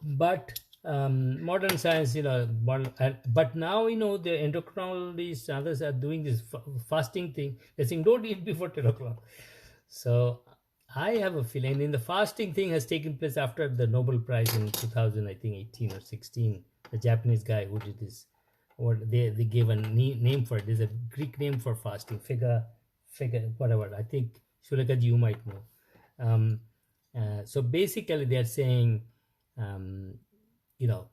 But modern science, but now, the endocrinologists and others are doing this fasting thing. They're saying don't eat before 10 o'clock. So I have a feeling, the fasting thing has taken place after the Nobel Prize in 2000, I think 18 or 16. The Japanese guy who did this, what they gave a name for it. There's a Greek name for fasting, figure, whatever. I think Shulakaji, you might know. So basically, they're saying,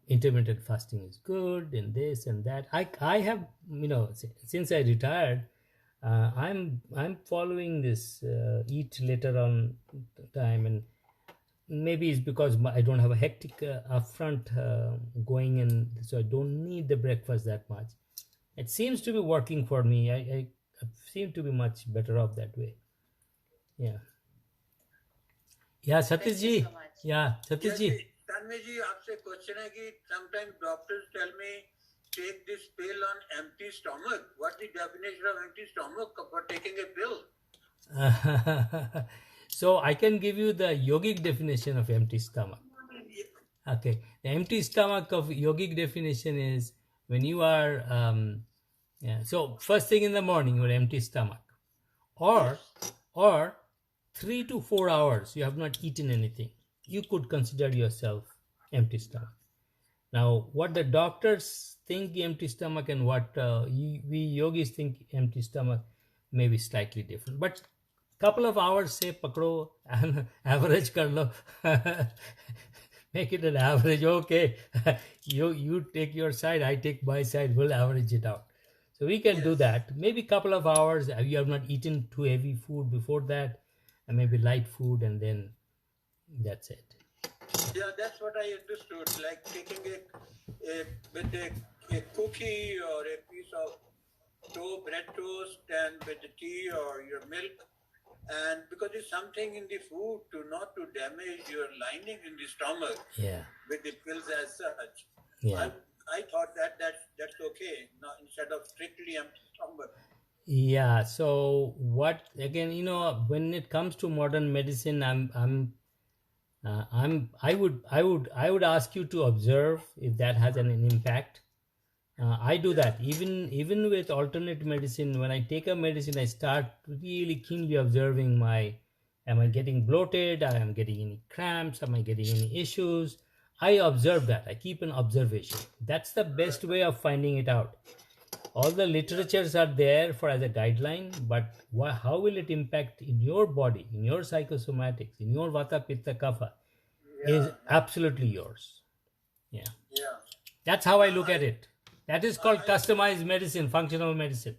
intermittent fasting is good and this and that. I have, since I retired, I'm following this eat later on time, and maybe it's because I don't have a hectic upfront going, and so I don't need the breakfast that much. It seems to be working for me. I seem to be much better off that way. Yeah. Satish ji. so much. Satish ji. Tanmay ji, आपसे question है कि sometimes doctors tell me take this pill on empty stomach. What's the definition of empty stomach for taking a pill? So I can give you the yogic definition of empty stomach. Okay, the empty stomach of yogic definition is when you are so first thing in the morning with empty stomach, or 3 to 4 hours you have not eaten anything, you could consider yourself empty stomach. Now, what the doctors think empty stomach and what we yogis think empty stomach may be slightly different. But couple of hours, say, pakro, average kar lo. Make it an average. Okay, you take your side, I take my side. We'll average it out. So we can do that. Maybe couple of hours. You have not eaten too heavy food before that, and maybe light food, and then that's it. Yeah, that's what I understood. Like taking a cookie or a piece of bread toast and with the tea or your milk, and because it's something in the food not to damage your lining in the stomach. Yeah. With the pills as such. Yeah. I thought that's okay. Not instead of strictly empty stomach. Yeah. So what again? When it comes to modern medicine, I would ask you to observe if that has an impact. I do that even with alternate medicine. When I take a medicine, I start really keenly observing am I getting bloated? Am I getting any cramps? Am I getting any issues? I observe that. I keep an observation. That's the best way of finding it out. All the literatures are there for as a guideline, but how will it impact in your body, in your psychosomatics, in your vata, pitta, kapha, is absolutely yours. Yeah. That's how I look at it. That is called customized medicine, functional medicine.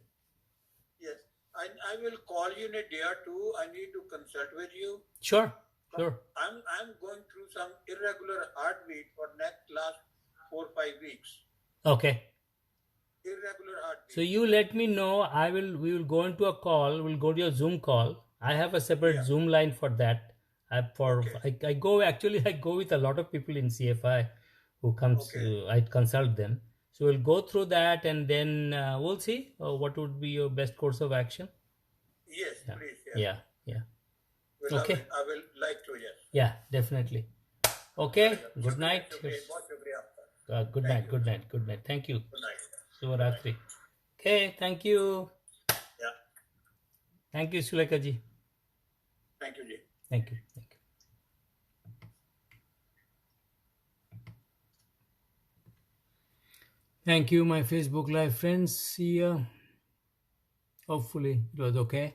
Yes. I will call you in a day or two. I need to consult with you. Sure. I'm going through some irregular heartbeat for last 4 or 5 weeks. Okay. Irregular heartbeat. So you let me know. We will go into a call. We'll go to your Zoom call. I have a separate Zoom line for that. I go with a lot of people in CFI who comes. I consult them. So we'll go through that, and then we'll see what would be your best course of action. Yes, please. Yeah. Well, Okay. I will like to, yes. Yeah, definitely. Okay. Good night. Good night. Thank you. Good night. Shivaratri. Okay. Thank you. Yeah. Thank you, Sulekha ji. Thank you, ji. Thank you. Thank you, my Facebook Live friends. See ya. Hopefully it was okay.